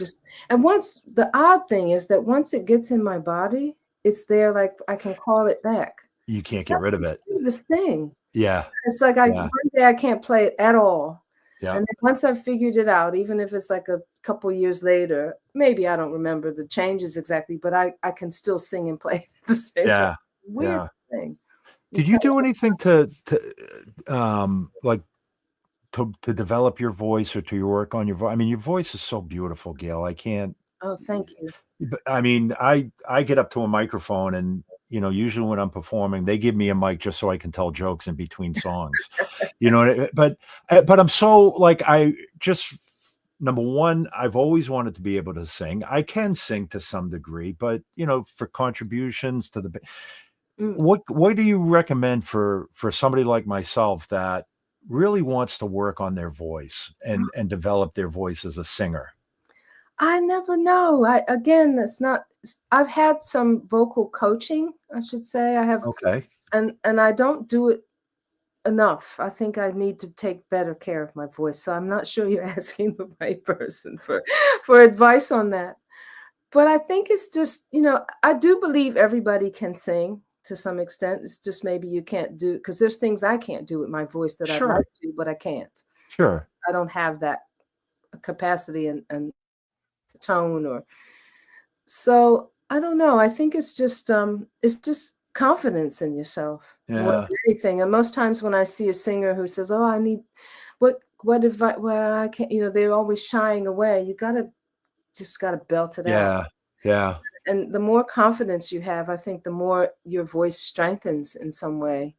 Speaker 2: once the odd thing is that once it gets in my body, it's there, like I can call it back.
Speaker 1: You can't get rid of it.
Speaker 2: This thing.
Speaker 1: Yeah.
Speaker 2: It's like one day I can't play it at all.
Speaker 1: Yeah.
Speaker 2: And then once I've figured it out, even if it's like a couple years later, maybe I don't remember the changes exactly, but I can still sing and play at the same time. Weird thing.
Speaker 1: Did you do anything to develop your voice or to work on your voice? I mean, your voice is so beautiful, Gail. I can't.
Speaker 2: Oh, thank you.
Speaker 1: But I mean, I get up to a microphone and, usually when I'm performing, they give me a mic just so I can tell jokes in between songs, but I'm so like, number one, I've always wanted to be able to sing. I can sing to some degree, but for contributions to the, what do you recommend for somebody like myself that really wants to work on their voice and develop their voice as a singer?
Speaker 2: I never know. I've had some vocal coaching, I should say. I have.
Speaker 1: Okay.
Speaker 2: And I don't do it enough. I think I need to take better care of my voice. So I'm not sure you're asking the right person for advice on that. But I think it's just, I do believe everybody can sing to some extent. It's just maybe you can't do, because there's things I can't do with my voice that I'd like to, but I can't.
Speaker 1: Sure.
Speaker 2: I don't have that capacity and tone, or so I don't know. I think it's just confidence in yourself more
Speaker 1: Yeah.
Speaker 2: than anything. And most times when I see a singer who says, "Oh, I need what if I can't," they're always shying away. You just gotta belt it out.
Speaker 1: Yeah. Yeah.
Speaker 2: And the more confidence you have, I think the more your voice strengthens in some way.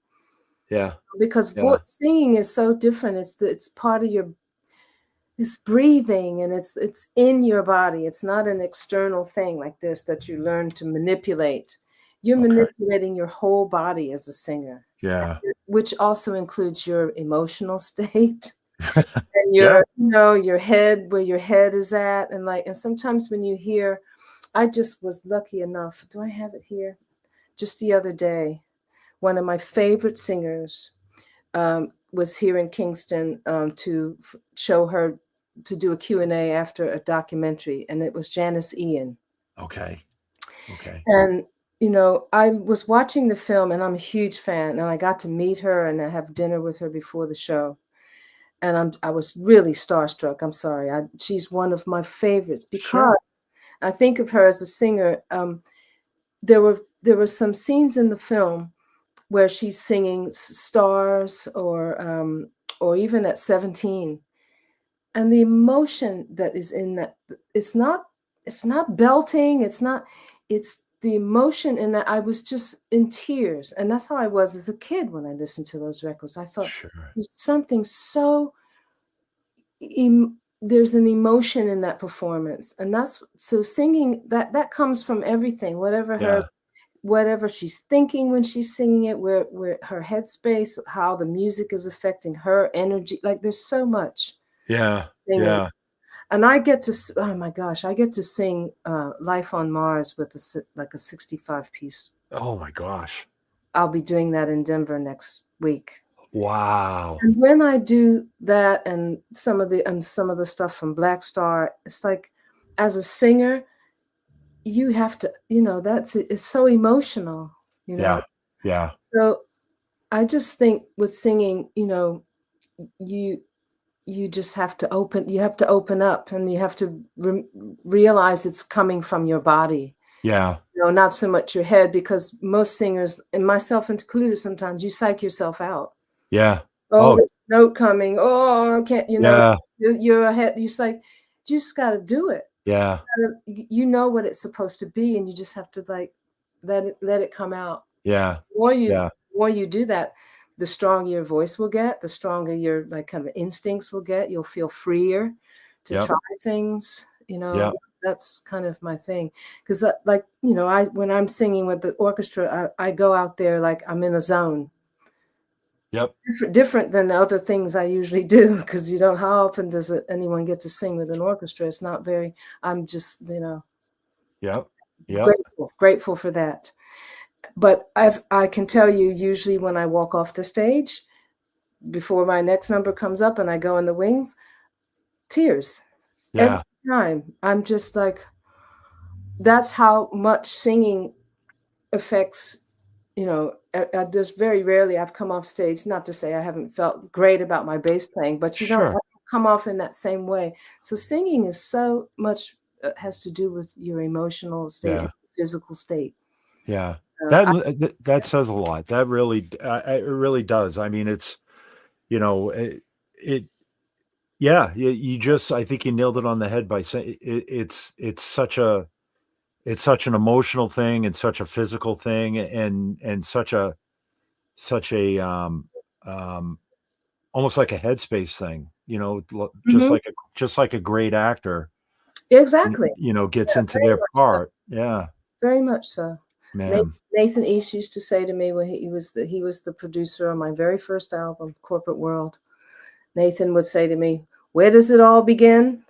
Speaker 1: Yeah.
Speaker 2: Because
Speaker 1: Yeah.
Speaker 2: singing is so different. It's part of it's breathing, and it's in your body. It's not an external thing like this that you learn to manipulate. You're
Speaker 1: Okay.
Speaker 2: manipulating your whole body as a singer,
Speaker 1: Yeah.
Speaker 2: which also includes your emotional state and
Speaker 1: Yeah.
Speaker 2: your head, where your head is at. And sometimes when you hear, I just was lucky enough. Do I have it here? Just the other day, one of my favorite singers was here in Kingston to show her, to do a Q&A after a documentary, and it was Janice Ian.
Speaker 1: Okay. Okay.
Speaker 2: And I was watching the film, and I'm a huge fan, and I got to meet her and I have dinner with her before the show. And I was really starstruck. I'm sorry. She's one of my favorites because I think of her as a singer. There were some scenes in the film where she's singing Stars, or even at 17, and the emotion that is in that, it's not belting, it's the emotion in that. I was just in tears, and that's how I was as a kid when I listened to those records. I thought there's something so there's an emotion in that performance, and so singing that comes from everything, whatever she's thinking when she's singing it, where her headspace, how the music is affecting her energy. Like, there's so much singing.
Speaker 1: Yeah.
Speaker 2: And I get to, oh my gosh, I get to sing Life on Mars with a 65 piece.
Speaker 1: Oh my gosh.
Speaker 2: I'll be doing that in Denver next week.
Speaker 1: Wow.
Speaker 2: And when I do that, and some of the stuff from Black Star, it's like, as a singer, you have to, it's so emotional,
Speaker 1: Yeah. Yeah.
Speaker 2: So I just think with singing, you just have to open up, and you have to realize it's coming from your body.
Speaker 1: Yeah.
Speaker 2: Not so much your head, because most singers, and myself included, sometimes you psych yourself out.
Speaker 1: Yeah.
Speaker 2: Oh, this note coming. Oh, I can't,
Speaker 1: Yeah.
Speaker 2: you're ahead. You like, you just got to do it.
Speaker 1: Yeah.
Speaker 2: You know what it's supposed to be, and you just have to let it come out.
Speaker 1: Yeah.
Speaker 2: The more you do that, the stronger your voice will get, the stronger your kind of instincts will get. You'll feel freer to try things. That's kind of my thing. Because when I'm singing with the orchestra, I go out there like I'm in a zone.
Speaker 1: Yep.
Speaker 2: Different than the other things I usually do, because how often does anyone get to sing with an orchestra? It's not very. I'm just
Speaker 1: Yep.
Speaker 2: grateful for that. But I can tell you, usually when I walk off the stage, before my next number comes up and I go in the wings, tears.
Speaker 1: Yeah.
Speaker 2: Every time. I'm just like, that's how much singing affects. I just very rarely I've come off stage, not to say I haven't felt great about my bass playing, but I don't come off in that same way. So singing is so much has to do with your emotional state, and physical state.
Speaker 1: Yeah. That says a lot. That really, it really does. I mean, it's, you just, I think you nailed it on the head by saying it's such an emotional thing, and such a physical thing, and such a almost like a headspace thing, just like a great actor.
Speaker 2: Exactly.
Speaker 1: Gets into their part. So. Yeah.
Speaker 2: Very much so.
Speaker 1: Man.
Speaker 2: Nathan East used to say to me, when he was the producer on my very first album, Corporate World, Nathan would say to me, "Where does it all begin?"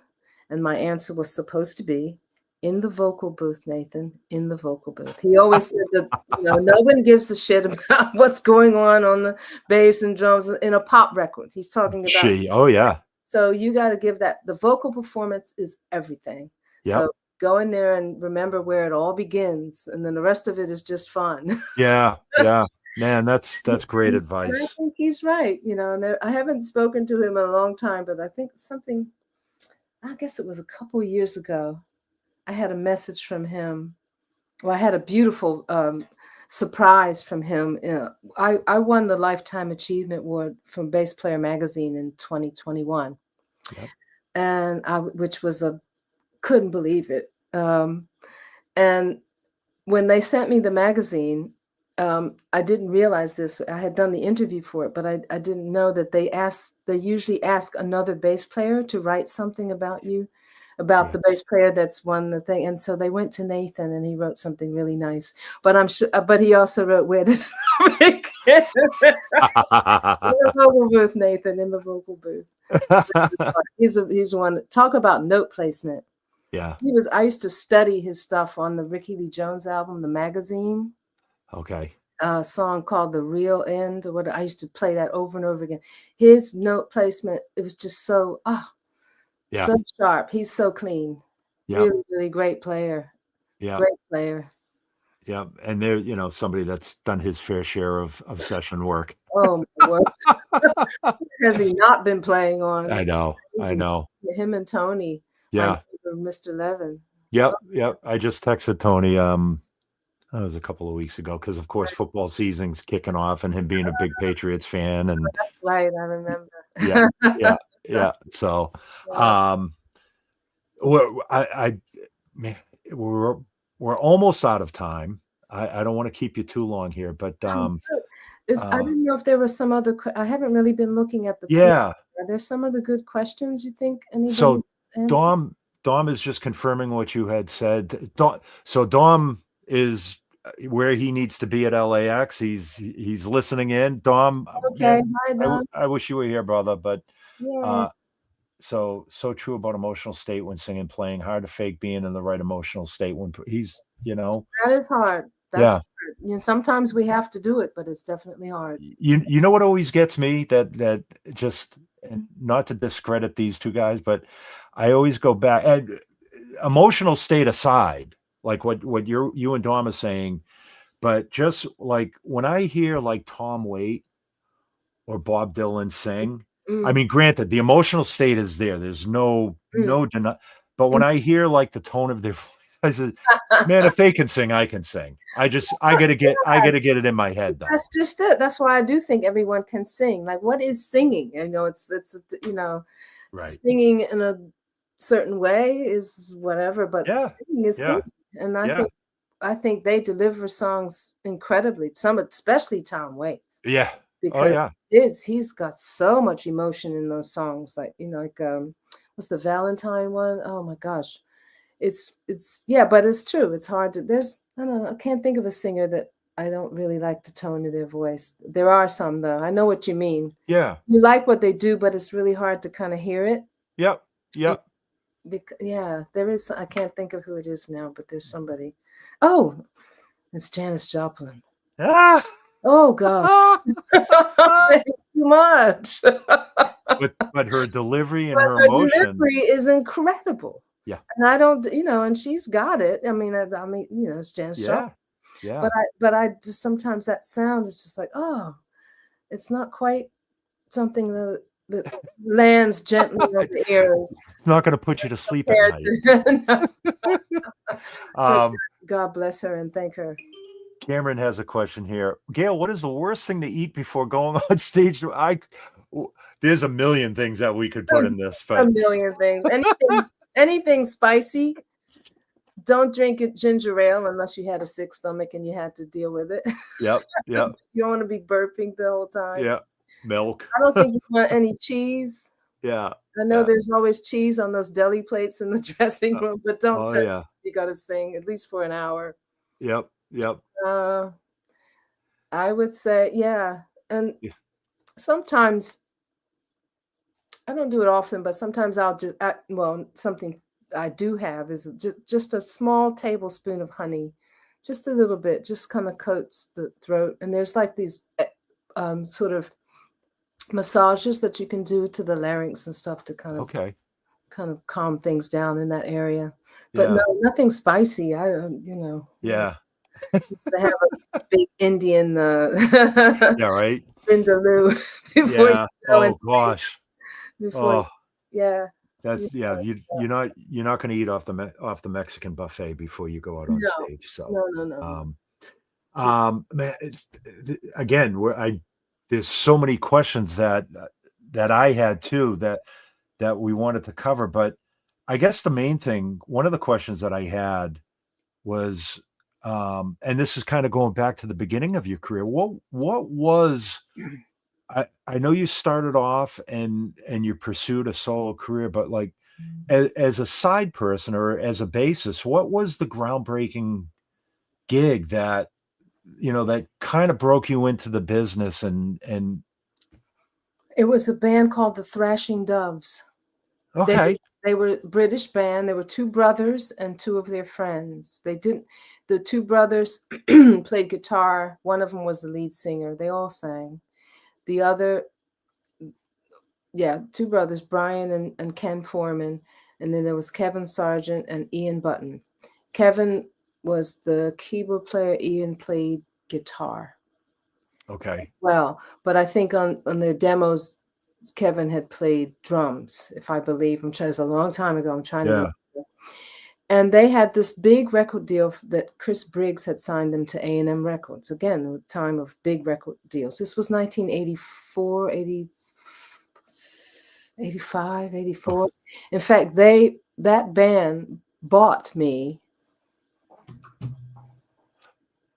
Speaker 2: And my answer was supposed to be, "In the vocal booth, Nathan, in the vocal booth." He always said that no one gives a shit about what's going on the bass and drums in a pop record. He's talking about.
Speaker 1: Oh yeah.
Speaker 2: So you got to give that. The vocal performance is everything.
Speaker 1: Yep.
Speaker 2: So go in there and remember where it all begins, and then the rest of it is just fun.
Speaker 1: Yeah. Man, that's great advice.
Speaker 2: I think he's right. And I haven't spoken to him in a long time, but I think something. I guess it was a couple years ago. I had a message from him. Well, I had a beautiful surprise from him. I won the Lifetime Achievement Award from Bass Player Magazine in 2021,
Speaker 1: Yep.
Speaker 2: and which was couldn't believe it. And when they sent me the magazine, I didn't realize this. I had done the interview for it, but I didn't know that they usually ask another bass player to write something about you, about the bass player that's won the thing. And so they went to Nathan and he wrote something really nice. But I'm sure, but he also wrote, "Where does it begin?" In the vocal booth, Nathan, in the vocal booth. He's one. Talk about note placement.
Speaker 1: Yeah.
Speaker 2: I used to study his stuff on the Ricky Lee Jones album, The Magazine.
Speaker 1: Okay.
Speaker 2: A song called The Real End, or what. I used to play that over and over again. His note placement, it was just so so sharp. He's so clean.
Speaker 1: Yeah.
Speaker 2: Really, really great player.
Speaker 1: Yeah.
Speaker 2: Great player.
Speaker 1: Yeah. And they're, somebody that's done his fair share of session work.
Speaker 2: Oh my word. Has he not been playing on?
Speaker 1: I know.
Speaker 2: Him and Tony.
Speaker 1: Yeah.
Speaker 2: Mr. Levin.
Speaker 1: Yep. Yep. I just texted Tony. That was a couple of weeks ago because, of course, football season's kicking off, and him being a big Patriots fan, and
Speaker 2: that's right, I remember.
Speaker 1: Yeah. So, we're almost out of time. I don't want to keep you too long here, but
Speaker 2: I didn't know if there was some other. I haven't really been looking at the.
Speaker 1: Yeah.
Speaker 2: Are there some other good questions you think?
Speaker 1: So Dom is just confirming what you had said. Dom is where he needs to be at LAX. He's listening in. Dom.
Speaker 2: Okay. Hi, Dom.
Speaker 1: I wish you were here, brother. But
Speaker 2: yeah.
Speaker 1: So true about emotional state when singing, playing. Hard to fake being in the right emotional state when he's.
Speaker 2: That is hard. That's hard. Sometimes we have to do it, but it's definitely hard.
Speaker 1: You know what always gets me that just, and not to discredit these two guys, but I always go back, and emotional state aside, like what you and Dom are saying, but just like when I hear like Tom Waite or Bob Dylan sing, I mean, granted, the emotional state is there. There's no deny. But when I hear like the tone of their voice, I said, man, if they can sing, I can sing. I gotta get it in my head though.
Speaker 2: That's just it. That's why I do think everyone can sing. Like, what is singing? It's
Speaker 1: right.
Speaker 2: Singing in a certain way is whatever, but singing is singing. And I think they deliver songs incredibly. Some, especially Tom Waits.
Speaker 1: Yeah.
Speaker 2: Because he's got so much emotion in those songs. Like, what's the Valentine one? Oh my gosh. It's but it's true. It's hard to, I don't know, I can't think of a singer that I don't really like the tone of their voice. There are some though. I know what you mean.
Speaker 1: Yeah.
Speaker 2: You like what they do, but it's really hard to kind of hear it.
Speaker 1: Yep.
Speaker 2: There is, I can't think of who it is now, but there's somebody. Oh, it's Janis Joplin. Oh God. It's too much.
Speaker 1: but her delivery and her emotion.
Speaker 2: Delivery is incredible.
Speaker 1: Yeah.
Speaker 2: And I don't, and she's got it. I mean, it's Janis Joplin.
Speaker 1: Yeah.
Speaker 2: But I just, sometimes that sound is just like, oh, it's not quite something that lands gently on the ears.
Speaker 1: It's not going to put you to sleep at night.
Speaker 2: God bless her and thank her.
Speaker 1: Cameron has a question here. Gail, what is the worst thing to eat before going on stage? There's a million things that we could put in this. But...
Speaker 2: A million things. Anything spicy. Don't drink ginger ale unless you had a sick stomach and you had to deal with it.
Speaker 1: Yep.
Speaker 2: You don't want to be burping the whole time.
Speaker 1: Yeah. Milk.
Speaker 2: I don't think you want any cheese.
Speaker 1: Yeah.
Speaker 2: I know there's always cheese on those deli plates in the dressing room, but don't touch it. You got to sing at least for an hour.
Speaker 1: Yep.
Speaker 2: I would say, and sometimes I don't do it often, but sometimes I'll just, something I do have is just a small tablespoon of honey, just a little bit, just kind of coats the throat. And there's like these sort of massages that you can do to the larynx and stuff to kind of calm things down in that area. But no, nothing spicy. I don't,
Speaker 1: Yeah.
Speaker 2: To have a big Indian
Speaker 1: right.
Speaker 2: Vindaloo before
Speaker 1: gosh.
Speaker 2: before
Speaker 1: That's you're not going to eat off the Mexican buffet before you go out on
Speaker 2: No,
Speaker 1: stage. So,
Speaker 2: no.
Speaker 1: man, it's again there's so many questions that I had too that we wanted to cover, but I guess the main thing, one of the questions that I had was, and this is kind of going back to the beginning of your career. What was I know you started off and you pursued a solo career, but like as a side person or as a bassist, what was the groundbreaking gig that that kind of broke you into the business and
Speaker 2: It was a band called the Thrashing Doves.
Speaker 1: okay.
Speaker 2: They were a British band. There were two brothers and two of their friends. The two brothers played guitar. One of them was the lead singer. They all sang. The other, two brothers, Brian and Ken Foreman. And then there was Kevin Sargent and Ian Button. Kevin was the keyboard player. Ian played guitar.
Speaker 1: Okay.
Speaker 2: Well, but I think on their demos, Kevin had played drums, if I believe. It was a long time ago. I'm trying to remember. And they had this big record deal that Chris Briggs had signed them to A&M Records. Again, the time of big record deals. This was 1984, 85, 84. In fact, that band bought me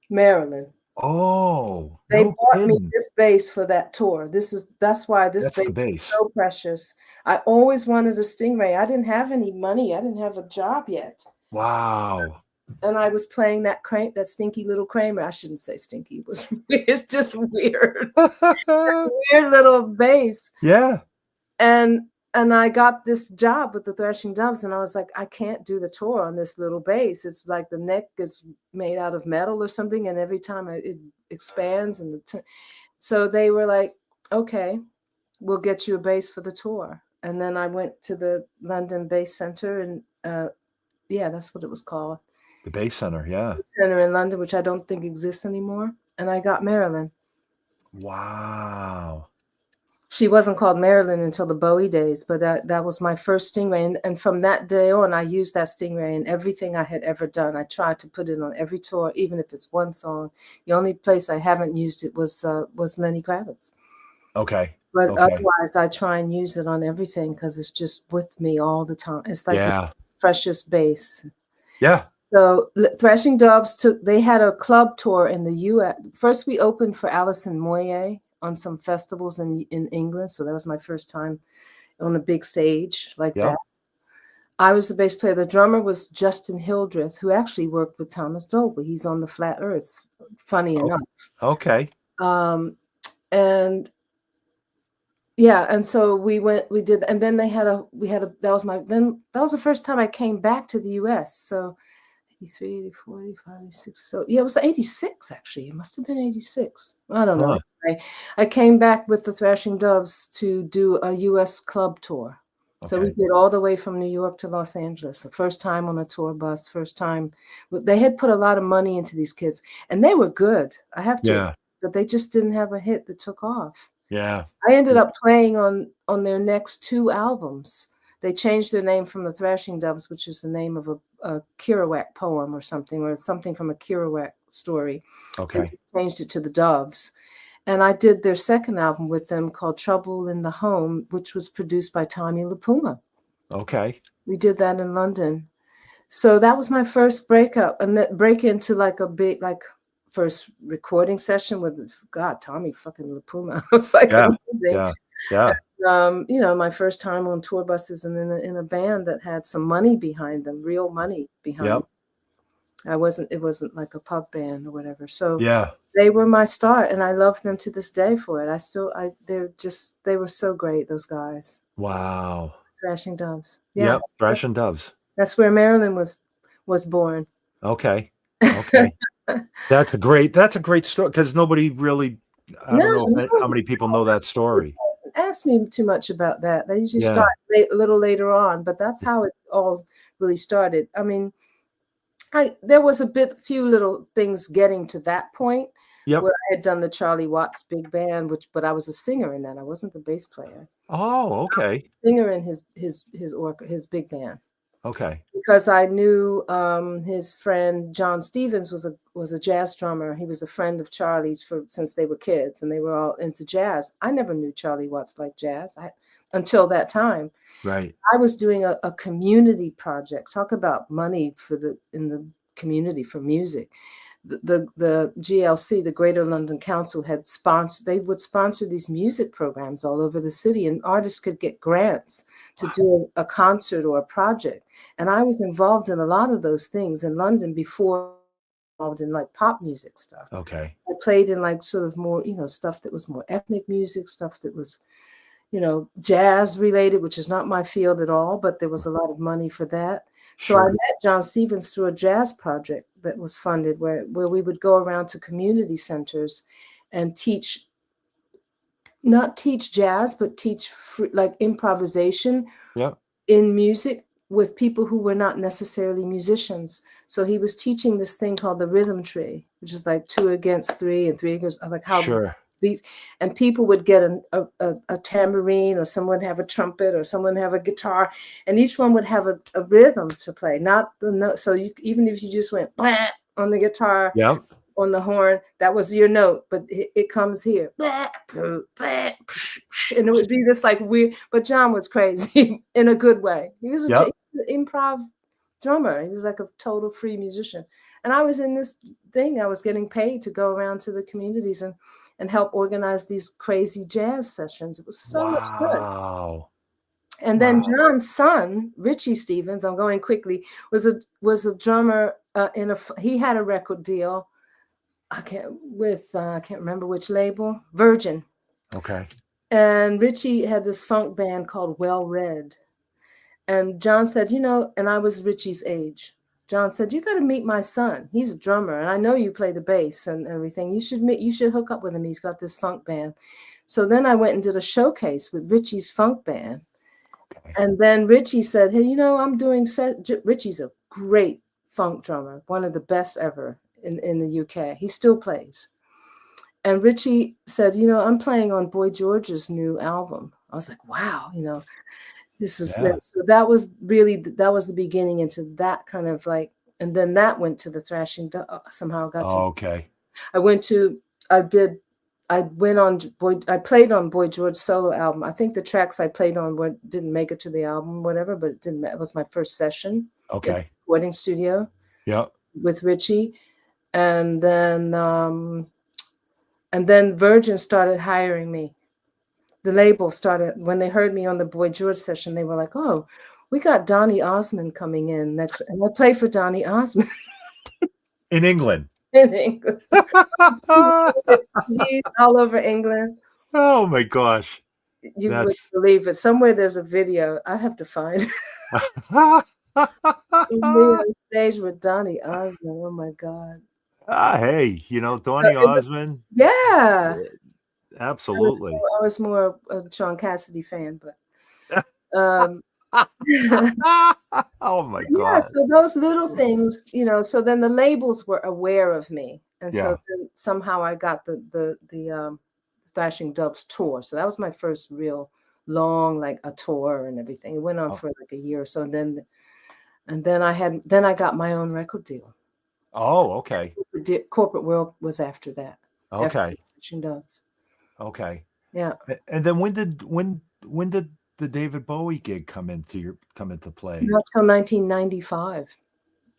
Speaker 2: Marilyn.
Speaker 1: Oh,
Speaker 2: they
Speaker 1: no
Speaker 2: bought
Speaker 1: kidding.
Speaker 2: me this bass for that tour. That's why this bass is so precious. I always wanted a Stingray. I didn't have any money. I didn't have a job yet.
Speaker 1: Wow.
Speaker 2: And I was playing that stinky little Kramer. I shouldn't say stinky. It's just weird. Weird little bass.
Speaker 1: Yeah.
Speaker 2: And I got this job with the Thrashing Doves, and I was like, I can't do the tour on this little bass. It's like the neck is made out of metal or something, and every time it expands. So they were like, okay, we'll get you a bass for the tour. And then I went to the London Bass Center, and that's what it was called.
Speaker 1: The Bass Center, yeah.
Speaker 2: Bass Center in London, which I don't think exists anymore. And I got Marilyn.
Speaker 1: Wow.
Speaker 2: She wasn't called Marilyn until the Bowie days, but that was my first Stingray. And from that day on, I used that Stingray in everything I had ever done. I tried to put it on every tour, even if it's one song. The only place I haven't used it was Lenny Kravitz.
Speaker 1: Okay.
Speaker 2: But otherwise, I try and use it on everything because it's just with me all the time. It's like a precious bass.
Speaker 1: Yeah.
Speaker 2: So Thrashing Doves they had a club tour in the U.S. First, we opened for Alison Moyet on some festivals in England. So that was my first time on a big stage like that. I was the bass player. The drummer was Justin Hildreth, who actually worked with Thomas Dolby. He's on the Flat Earth, funny enough.
Speaker 1: Okay.
Speaker 2: And so we did, and then that was the first time I came back to the US. So 83, 84, 85, 86. So it was 86 actually. It must have been 86. I don't know. I came back with the Thrashing Doves to do a US club tour. Okay. So we did all the way from New York to Los Angeles. The first time on a tour bus, first time. They had put a lot of money into these kids, and they were good. I have to, but they just didn't have a hit that took off.
Speaker 1: Yeah.
Speaker 2: I ended up playing on their next two albums. They changed their name from the Thrashing Doves, which is the name of a Kerouac poem or something from a Kerouac story.
Speaker 1: Okay.
Speaker 2: And changed it to the Doves. And I did their second album with them called Trouble in the Home, which was produced by Tommy LaPuma.
Speaker 1: Okay.
Speaker 2: We did that in London. So that was my first breakup, and that break into like a big, first recording session with Tommy fucking LaPuma. It was like amazing.
Speaker 1: Yeah.
Speaker 2: And, my first time on tour buses and in a band that had some money behind them, real money behind them. It wasn't like a pub band or whatever. So they were my start, and I love them to this day for it. They were so great, those guys.
Speaker 1: Wow.
Speaker 2: Thrashing Doves.
Speaker 1: Yeah. Thrashing Doves.
Speaker 2: That's where Marilyn was born.
Speaker 1: Okay. That's a great story, because nobody really, I don't know how many people know that story.
Speaker 2: Ask me too much about that. They usually start a little later on, but that's how it all really started. I mean, there was few little things getting to that point,
Speaker 1: Yep.
Speaker 2: where I had done the Charlie Watts big band, but I was a singer in that. I wasn't the bass player.
Speaker 1: Oh, okay.
Speaker 2: Singer in his big band.
Speaker 1: Okay.
Speaker 2: Because I knew his friend John Stevens was a jazz drummer. He was a friend of Charlie's since they were kids, and they were all into jazz. I never knew Charlie Watts liked jazz until that time.
Speaker 1: Right.
Speaker 2: I was doing a community project. Talk about money in the community for music. The GLC, the Greater London Council, they would sponsor these music programs all over the city, and artists could get grants to do a concert or a project. And I was involved in a lot of those things in London before involved in like pop music stuff.
Speaker 1: Okay.
Speaker 2: I played in like sort of more, stuff that was more ethnic music, stuff that was, jazz related, which is not my field at all, but there was a lot of money for that. So
Speaker 1: Sure.
Speaker 2: I met John Stevens through a jazz project that was funded where we would go around to community centers and not teach jazz, but teach like improvisation in music with people who were not necessarily musicians. So he was teaching this thing called the rhythm tree, which is like 2 against 3 and 3 against, like how beats, and people would get a tambourine, or someone have a trumpet, or someone have a guitar, and each one would have a rhythm to play, not the note. So even if you just went blah on the guitar, on the horn, that was your note, but it comes here, blah, blah, blah, and it would be this like weird. But John was crazy in a good way. He was an improv drummer. He was like a total free musician. And I was in this thing. I was getting paid to go around to the communities and help organize these crazy jazz sessions. It was so much fun. And then John's son, Richie Stevens, I'm going quickly, was a drummer he had a record deal. I can't remember which label, Virgin.
Speaker 1: Okay.
Speaker 2: And Richie had this funk band called Well Read. And John said, and I was Richie's age. John said, you got to meet my son. He's a drummer, and I know you play the bass and everything. You should hook up with him. He's got this funk band. So then I went and did a showcase with Richie's funk band. Okay. And then Richie said, hey, I'm doing Richie's a great funk drummer, one of the best ever in the UK. He still plays. And Richie said, I'm playing on Boy George's new album. I was like, wow, this is so that was the beginning into that kind of like, and then that went to the Thrashing Doves. Somehow got to.
Speaker 1: Okay.
Speaker 2: I played on Boy George's solo album. I think the tracks I played on didn't make it to the album, whatever, but it was my first session.
Speaker 1: Okay.
Speaker 2: In the recording studio.
Speaker 1: Yep.
Speaker 2: With Richie. And then Virgin started hiring me. The label started, when they heard me on the Boy George session, they were like, oh, we got Donny Osmond coming in next. And I played for Donny Osmond.
Speaker 1: In England.
Speaker 2: In England. He's all over England.
Speaker 1: Oh my gosh.
Speaker 2: You wouldn't believe it. Somewhere there's a video. I have to find it. On stage with Donny Osmond. Oh my God.
Speaker 1: Hey, Donny Osmond.
Speaker 2: Yeah.
Speaker 1: Absolutely.
Speaker 2: I was more a Sean Cassidy fan, but oh
Speaker 1: my God.
Speaker 2: Yeah, so those little things, so then the labels were aware of me. And so then somehow I got the Thrashing Doves tour. So that was my first real long, like a tour and everything. It went on for like a year or so. And then I got my own record deal.
Speaker 1: Oh, okay.
Speaker 2: Corporate World was after that.
Speaker 1: Okay.
Speaker 2: After Thrashing Doves.
Speaker 1: Okay.
Speaker 2: Yeah.
Speaker 1: And then when did the David Bowie gig come into play?
Speaker 2: Not till 1995.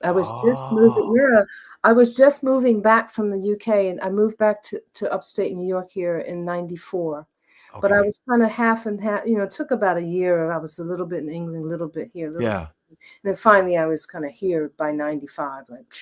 Speaker 2: I was just moving. Yeah, I was just moving back from the UK, and I moved back to upstate New York here in '94. Okay. But I was kind of half and half. It took about a year. I was a little bit in England, a little bit here. And then finally, I was kind of here by '95. Like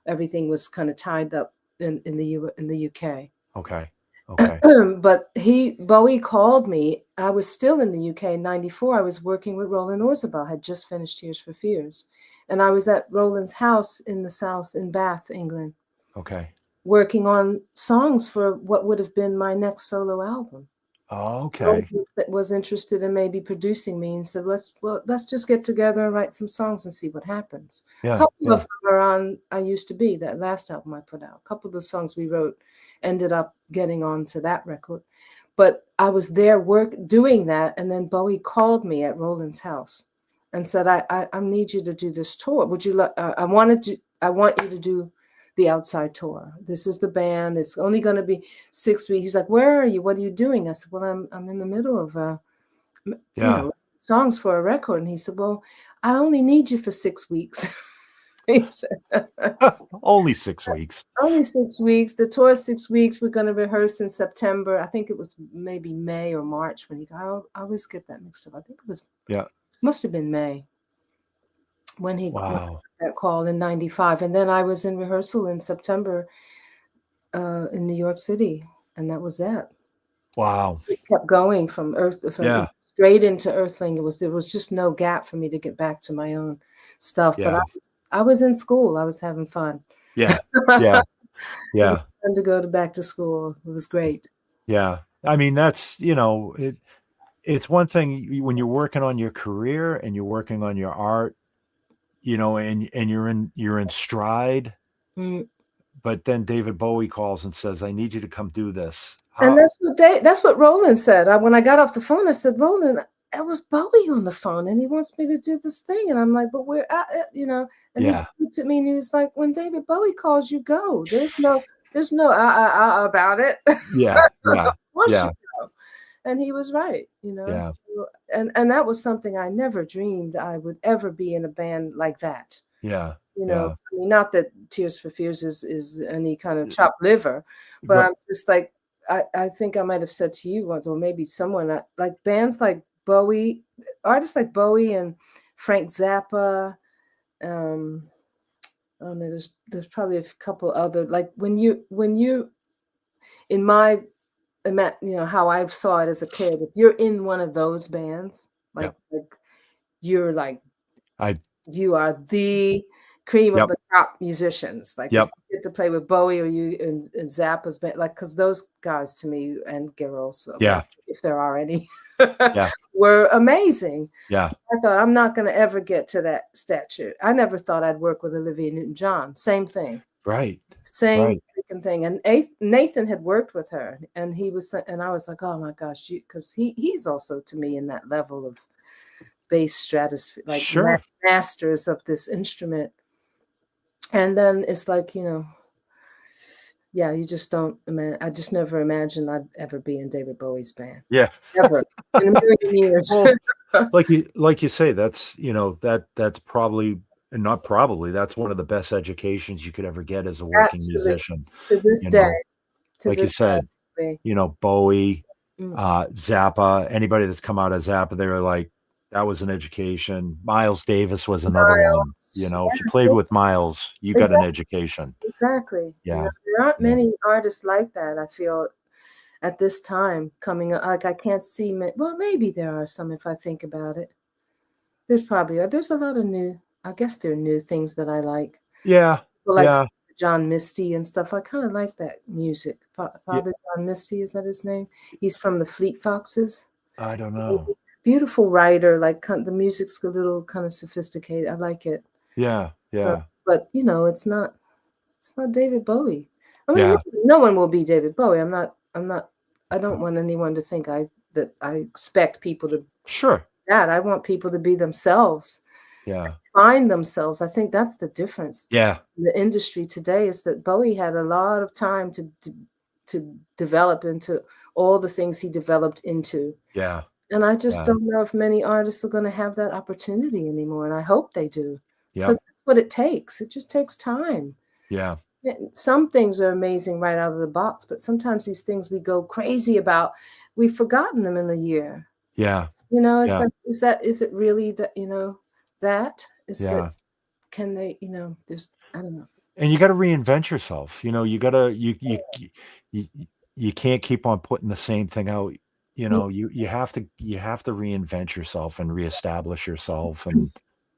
Speaker 2: everything was kind of tied up in the UK.
Speaker 1: Okay. Okay.
Speaker 2: But Bowie called me. I was still in the UK in '94. I was working with Roland Orzabal. I had just finished Tears for Fears. And I was at Roland's house in the south, in Bath, England.
Speaker 1: Okay.
Speaker 2: Working on songs for what would have been my next solo album.
Speaker 1: Oh, okay.
Speaker 2: That was interested in maybe producing me and said, let's just get together and write some songs and see what happens. A
Speaker 1: Yeah.
Speaker 2: couple
Speaker 1: Yeah.
Speaker 2: of them are on I Used to Be, that last album I put out. A couple of the songs we wrote ended up getting onto that record. But I was there doing that, and then Bowie called me at Roland's house and said, I need you to do this tour. Would you I want you to do the outside tour. This is the band. It's only going to be 6 weeks. He's like, where are you? What are you doing? I said, well, I'm in the middle of, songs for a record. And he said, well, I only need you for 6 weeks. He said,
Speaker 1: Only 6 weeks.
Speaker 2: only 6 weeks. The tour is 6 weeks. We're going to rehearse in September. I think it was maybe May or March when I always get that mixed up. I think it was, must have been May when he got that call in 95. And then I was in rehearsal in September in New York City. And that was that.
Speaker 1: Wow.
Speaker 2: It kept going from straight into Earthling. There was just no gap for me to get back to my own stuff.
Speaker 1: Yeah.
Speaker 2: But I was in school. I was having fun.
Speaker 1: Yeah. Yeah. Yeah.
Speaker 2: It was fun to go back to school. It was great.
Speaker 1: Yeah. I mean, that's, it's one thing when you're working on your career and you're working on your art, and you're in stride.
Speaker 2: Mm.
Speaker 1: But then David Bowie calls and says, I need you to come do this.
Speaker 2: And that's what Roland said. When I got off the phone, I said, Roland, it was Bowie on the phone and he wants me to do this thing. And I'm like, but we're at it, and he just looked at me and he was like, when David Bowie calls, you go. There's no about it.
Speaker 1: Yeah. Yeah.
Speaker 2: Yeah. And he was right,
Speaker 1: Yeah.
Speaker 2: So, and that was something I never dreamed I would ever be in a band like that.
Speaker 1: Yeah.
Speaker 2: I mean, not that Tears for Fears is any kind of chopped liver, but I'm just like, I think I might have said to you once, or maybe someone, like bands like Bowie, artists like Bowie and Frank Zappa. I don't know, there's probably a couple other, like when you in my, how I saw it as a kid, if you're in one of those bands, like you're like, you are the cream of the crop musicians. Like if you get to play with Bowie or you and Zappa's band, like, because those guys to me, and Gil also, if there are any, were amazing.
Speaker 1: Yeah.
Speaker 2: So I thought, I'm not going to ever get to that stature. I never thought I'd work with Olivia Newton-John. Same thing.
Speaker 1: Right.
Speaker 2: Same thing. And Nathan had worked with her, and I was like, oh my gosh, because he's also to me in that level of bass stratosphere, like masters of this instrument. And then it's like, you just don't imagine. I just never imagined I'd ever be in David Bowie's band.
Speaker 1: Yeah.
Speaker 2: Ever in a million years.
Speaker 1: Well, like you say, that's, that's probably, and not probably, that's one of the best educations you could ever get as a working musician.
Speaker 2: To this day.
Speaker 1: Like you said, Bowie, Zappa, anybody that's come out of Zappa, they were like, that was an education. Miles Davis was another one. If you played with Miles, you got an education.
Speaker 2: Exactly.
Speaker 1: Yeah.
Speaker 2: There aren't many artists like that, I feel, at this time coming up. Like I can't see, well, maybe there are some if I think about it. There's a lot of new, I guess there are new things that I like.
Speaker 1: Yeah.
Speaker 2: Like John Misty and stuff. I kind of like that music. Father John Misty, is that his name? He's from the Fleet Foxes.
Speaker 1: I don't know.
Speaker 2: Beautiful writer, like the music's a little kind of sophisticated. I like it.
Speaker 1: Yeah.
Speaker 2: So, but it's not David Bowie. I mean, no one will be David Bowie. I don't want anyone to think that I expect people to that. I want people to be themselves.
Speaker 1: Yeah.
Speaker 2: Find themselves. I think that's the difference.
Speaker 1: Yeah.
Speaker 2: In the industry today is that Bowie had a lot of time to develop into all the things he developed into.
Speaker 1: Yeah.
Speaker 2: And I just don't know if many artists are going to have that opportunity anymore. And I hope they do. Because that's what it takes. It just takes time.
Speaker 1: Yeah.
Speaker 2: Some things are amazing right out of the box, but sometimes these things we go crazy about, we've forgotten them in a year.
Speaker 1: Yeah.
Speaker 2: It's like, is it really that, that? That, can they, there's, I don't know.
Speaker 1: And you got to reinvent yourself. You got to, you can't keep on putting the same thing out. You have to reinvent yourself and reestablish yourself,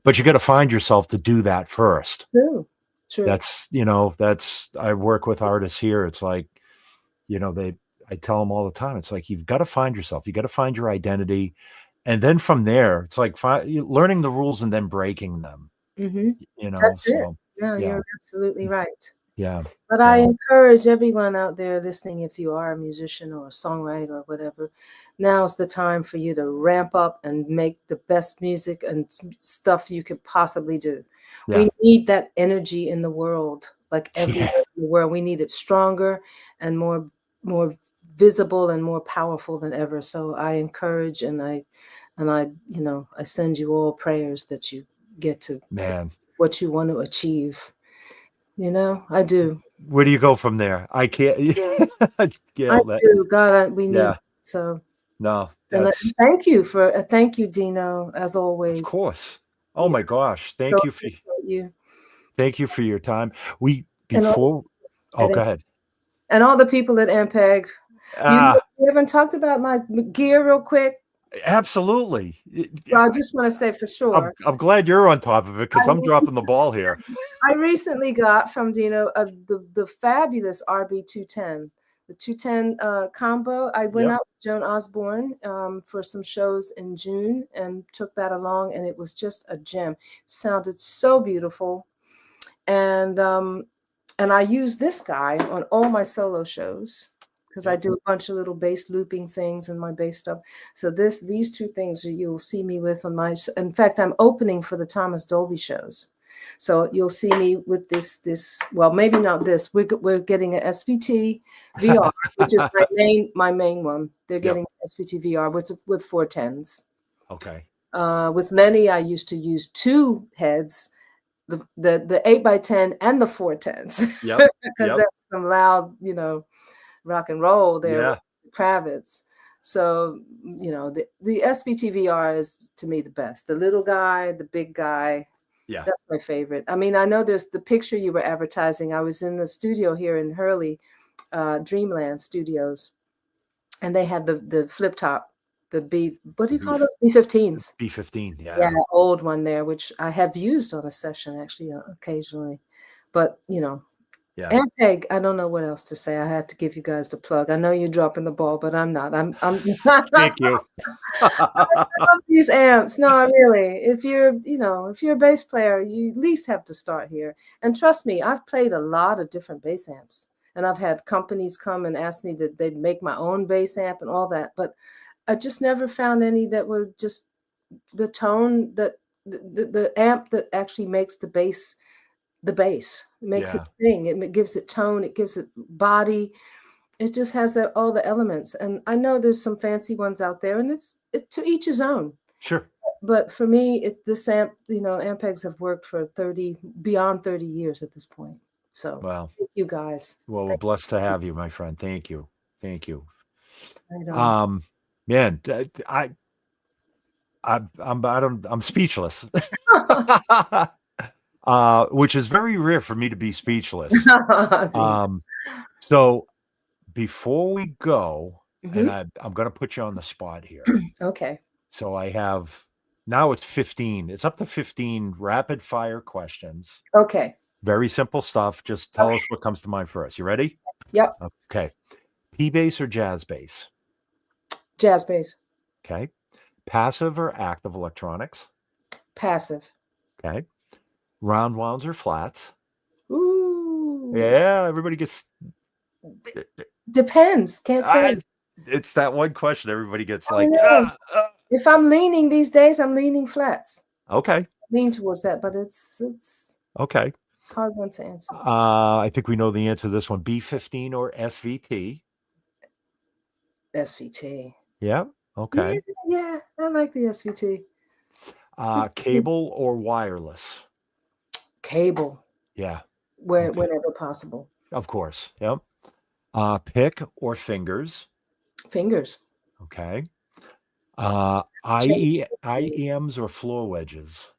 Speaker 1: but you got to find yourself to do that first.
Speaker 2: True.
Speaker 1: That's I work with artists here. It's like, I tell them all the time, it's like, you've got to find yourself. You got to find your identity. And then from there, it's like learning the rules and then breaking them,
Speaker 2: Mm-hmm.
Speaker 1: you know?
Speaker 2: That's it.
Speaker 1: So,
Speaker 2: No,
Speaker 1: yeah.
Speaker 2: you're absolutely right.
Speaker 1: Yeah.
Speaker 2: But I encourage everyone out there listening, if you are a musician or a songwriter or whatever, now's the time for you to ramp up and make the best music and stuff you could possibly do.
Speaker 1: Yeah.
Speaker 2: We need that energy in the world, like everywhere
Speaker 1: Yeah.
Speaker 2: in the world. We need it stronger and more visible and more powerful than ever. So I encourage and I send you all prayers that you get to what you want to achieve. I do.
Speaker 1: Where do you go from there? I can't. Gail,
Speaker 2: I do. God, we need so.
Speaker 1: No,
Speaker 2: And thank you, Dino, as always.
Speaker 1: Of course. Oh my gosh, thank you for your time. Go ahead.
Speaker 2: And all the people at Ampeg. You haven't talked about my gear real quick.
Speaker 1: Absolutely.
Speaker 2: Well, I just want to say for sure.
Speaker 1: I'm glad you're on top of it because I'm dropping the ball here.
Speaker 2: I recently got from Dino the fabulous RB210, the 210 combo. I went out with Joan Osborne for some shows in June and took that along, and it was just a gem. Sounded so beautiful, and I use this guy on all my solo shows, because I do a bunch of little bass looping things in my bass stuff. So these two things you'll see me with on my. In fact, I'm opening for the Thomas Dolby shows, so you'll see me with this. Well, maybe not this. We're getting an SVT VR, which is my main one. They're getting SVT VR with 410s.
Speaker 1: Okay.
Speaker 2: With Lenny, I used to use two heads. The 8x10 and the 410s. Because that's some loud, rock and roll there with Kravitz. So, the SVT VR is to me the best. The little guy, the big guy. Yeah. That's my favorite. I mean, I know there's the picture you were advertising. I was in the studio here in Hurley, Dreamland Studios, and they had the flip top, what do you call those? B15s.
Speaker 1: B15, yeah.
Speaker 2: Yeah, old one there, which I have used on a session actually occasionally. But, Ampeg, I don't know what else to say. I had to give you guys the plug. I know you're dropping the ball, but I'm not. I'm
Speaker 1: Thank you.
Speaker 2: I love these amps. No, really. If you're a bass player, you at least have to start here. And trust me, I've played a lot of different bass amps. And I've had companies come and ask me that they'd make my own bass amp and all that. But I just never found any that were just the tone that the amp that actually makes the bass. It makes it sing. It gives it tone. It gives it body. It just has all the elements. And I know there's some fancy ones out there, and it's to each his own.
Speaker 1: Sure.
Speaker 2: But for me, this amp, Ampegs have worked for beyond 30 years at this point. So thank you guys.
Speaker 1: Well, we're blessed to have you, my friend. Thank you. Thank you. Man, I'm speechless. Which is very rare for me to be speechless. So before we go, and I'm going to put you on the spot here.
Speaker 2: Okay.
Speaker 1: So I have, now it's 15. It's up to 15 rapid fire questions.
Speaker 2: Okay.
Speaker 1: Very simple stuff. Just tell us what comes to mind first. You ready?
Speaker 2: Yep.
Speaker 1: Okay. P-bass or jazz bass?
Speaker 2: Jazz bass.
Speaker 1: Okay. Passive or active electronics?
Speaker 2: Passive.
Speaker 1: Okay. Round wounds or flats?
Speaker 2: Ooh.
Speaker 1: Yeah, everybody gets.
Speaker 2: Depends. Can't say.
Speaker 1: It's that one question everybody gets
Speaker 2: If I'm leaning these days, I'm leaning flats.
Speaker 1: Okay.
Speaker 2: Lean towards that, but it's
Speaker 1: okay.
Speaker 2: Hard one to answer.
Speaker 1: I think we know the answer to this one. B15 or SVT?
Speaker 2: SVT.
Speaker 1: Yeah. Okay.
Speaker 2: Yeah, I like the SVT.
Speaker 1: Cable or wireless?
Speaker 2: Cable.
Speaker 1: Yeah.
Speaker 2: Whenever possible.
Speaker 1: Of course. Yep. Pick or fingers?
Speaker 2: Fingers.
Speaker 1: Okay. IEMs or floor wedges?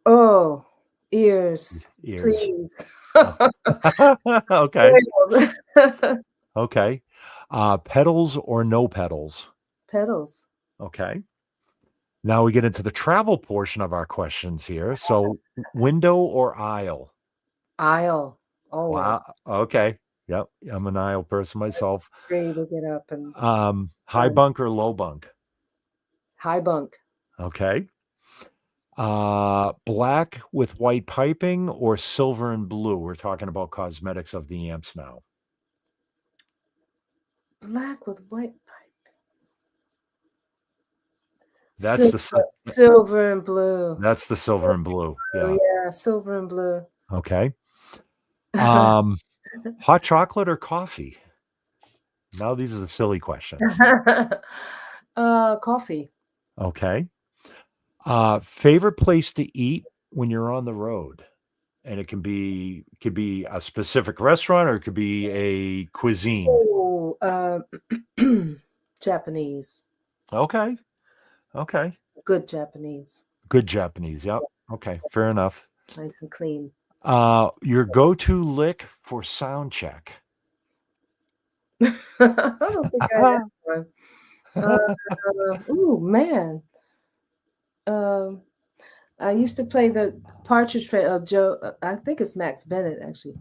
Speaker 2: Oh, ears. Please.
Speaker 1: Okay. Okay. Pedals or no pedals?
Speaker 2: Pedals.
Speaker 1: Okay. Now we get into the travel portion of our questions here. So window or aisle?
Speaker 2: Aisle. Always.
Speaker 1: Wow. Okay. Yep. I'm an aisle person myself.
Speaker 2: Free to get up and
Speaker 1: High bunk or low bunk?
Speaker 2: high bunk.
Speaker 1: Okay. Black with white piping or silver and blue? We're talking about cosmetics of the amps now.
Speaker 2: Black with white pipe.
Speaker 1: That's
Speaker 2: silver and blue.
Speaker 1: That's the silver and blue. Yeah.
Speaker 2: Yeah, silver and blue.
Speaker 1: Okay. Hot chocolate or coffee? Now these are the silly questions.
Speaker 2: Coffee.
Speaker 1: Okay. Favorite place to eat when you're on the road? And it could be a specific restaurant or it could be a cuisine.
Speaker 2: Oh, Japanese.
Speaker 1: Okay.
Speaker 2: Good Japanese.
Speaker 1: Good Japanese. Yep. Okay. Fair enough.
Speaker 2: Nice and clean.
Speaker 1: Your go-to lick for sound check?
Speaker 2: I don't think I have one. Oh man. I used to play the Partridge Family of Joe. I think it's Max Bennett actually.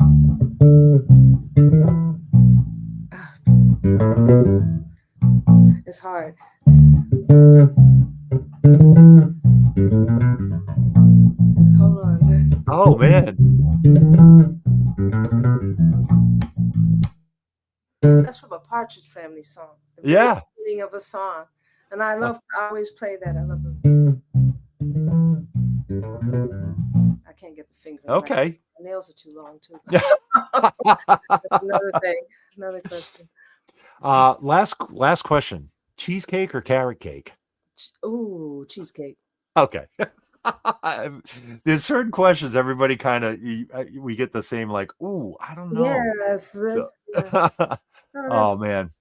Speaker 2: It's hard. Hold on.
Speaker 1: Oh man.
Speaker 2: That's from a Partridge Family song.
Speaker 1: Yeah.
Speaker 2: Beginning of a song, and I always play that. I love it. I can't get the finger.
Speaker 1: Okay.
Speaker 2: Right. My nails are too long too. Another thing. Another question.
Speaker 1: Last question. Cheesecake or carrot cake?
Speaker 2: Ooh, cheesecake.
Speaker 1: Okay. There's certain questions everybody kind of we get the same like, ooh, I don't know.
Speaker 2: Yes.
Speaker 1: Oh man.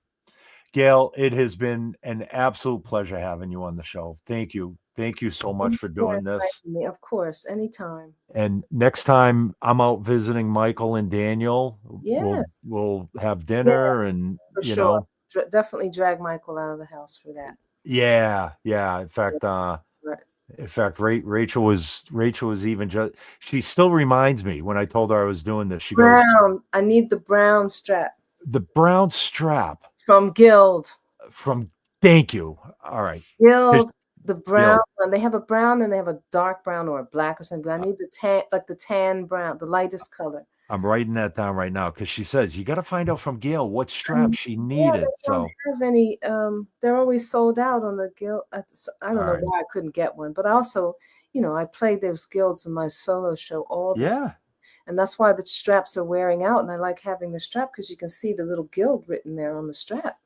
Speaker 1: Gail, it has been an absolute pleasure having you on the show. Thank you. Thank you so much for doing this.
Speaker 2: Of course, anytime.
Speaker 1: And next time I'm out visiting Michael and Daniel,
Speaker 2: yes,
Speaker 1: we'll have dinner and
Speaker 2: for sure. Definitely drag Michael out of the house for that.
Speaker 1: Yeah. In fact, Rachel was even just. She still reminds me when I told her I was doing this. She goes,
Speaker 2: I need the brown strap.
Speaker 1: The brown strap
Speaker 2: from Guild.
Speaker 1: Thank you. All right.
Speaker 2: Guild. The brown one. They have a brown and they have a dark brown or a black or something. I need the tan, like the tan brown, the lightest color. I'm writing that down right now because she says you got to find out from Gail what strap she needed. They don't have any. They're always sold out on the Guild. I don't know why I couldn't get one, but also, I play those Guilds in my solo show all the time. And that's why the straps are wearing out. And I like having the strap because you can see the little Guild written there on the strap.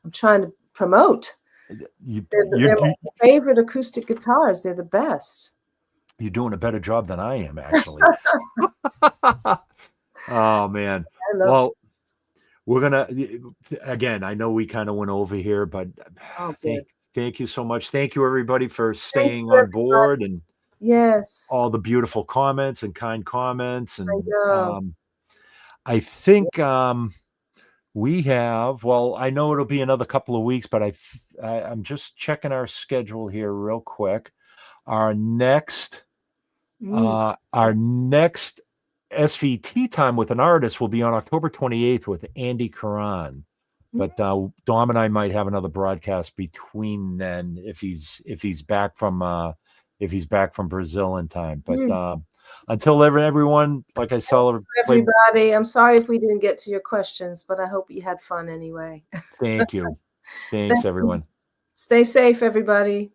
Speaker 2: I'm trying to promote. They're my favorite acoustic guitars. They're the best. You're doing a better job than I am, actually. Oh, man. Well, we're going to, again, I know we kind of went over here, but thank you so much. Thank you, everybody, for staying on board and all the beautiful comments and kind comments. And I think we have, I know it'll be another couple of weeks, but I'm just checking our schedule here real quick. Our next SVT time with an artist will be on October 28th with Andy Karan. But Dom and I might have another broadcast between then if he's back from Brazil in time. But until everyone, like I saw everybody, I'm sorry if we didn't get to your questions, but I hope you had fun anyway. Thank you. Thanks, everyone. Stay safe, everybody.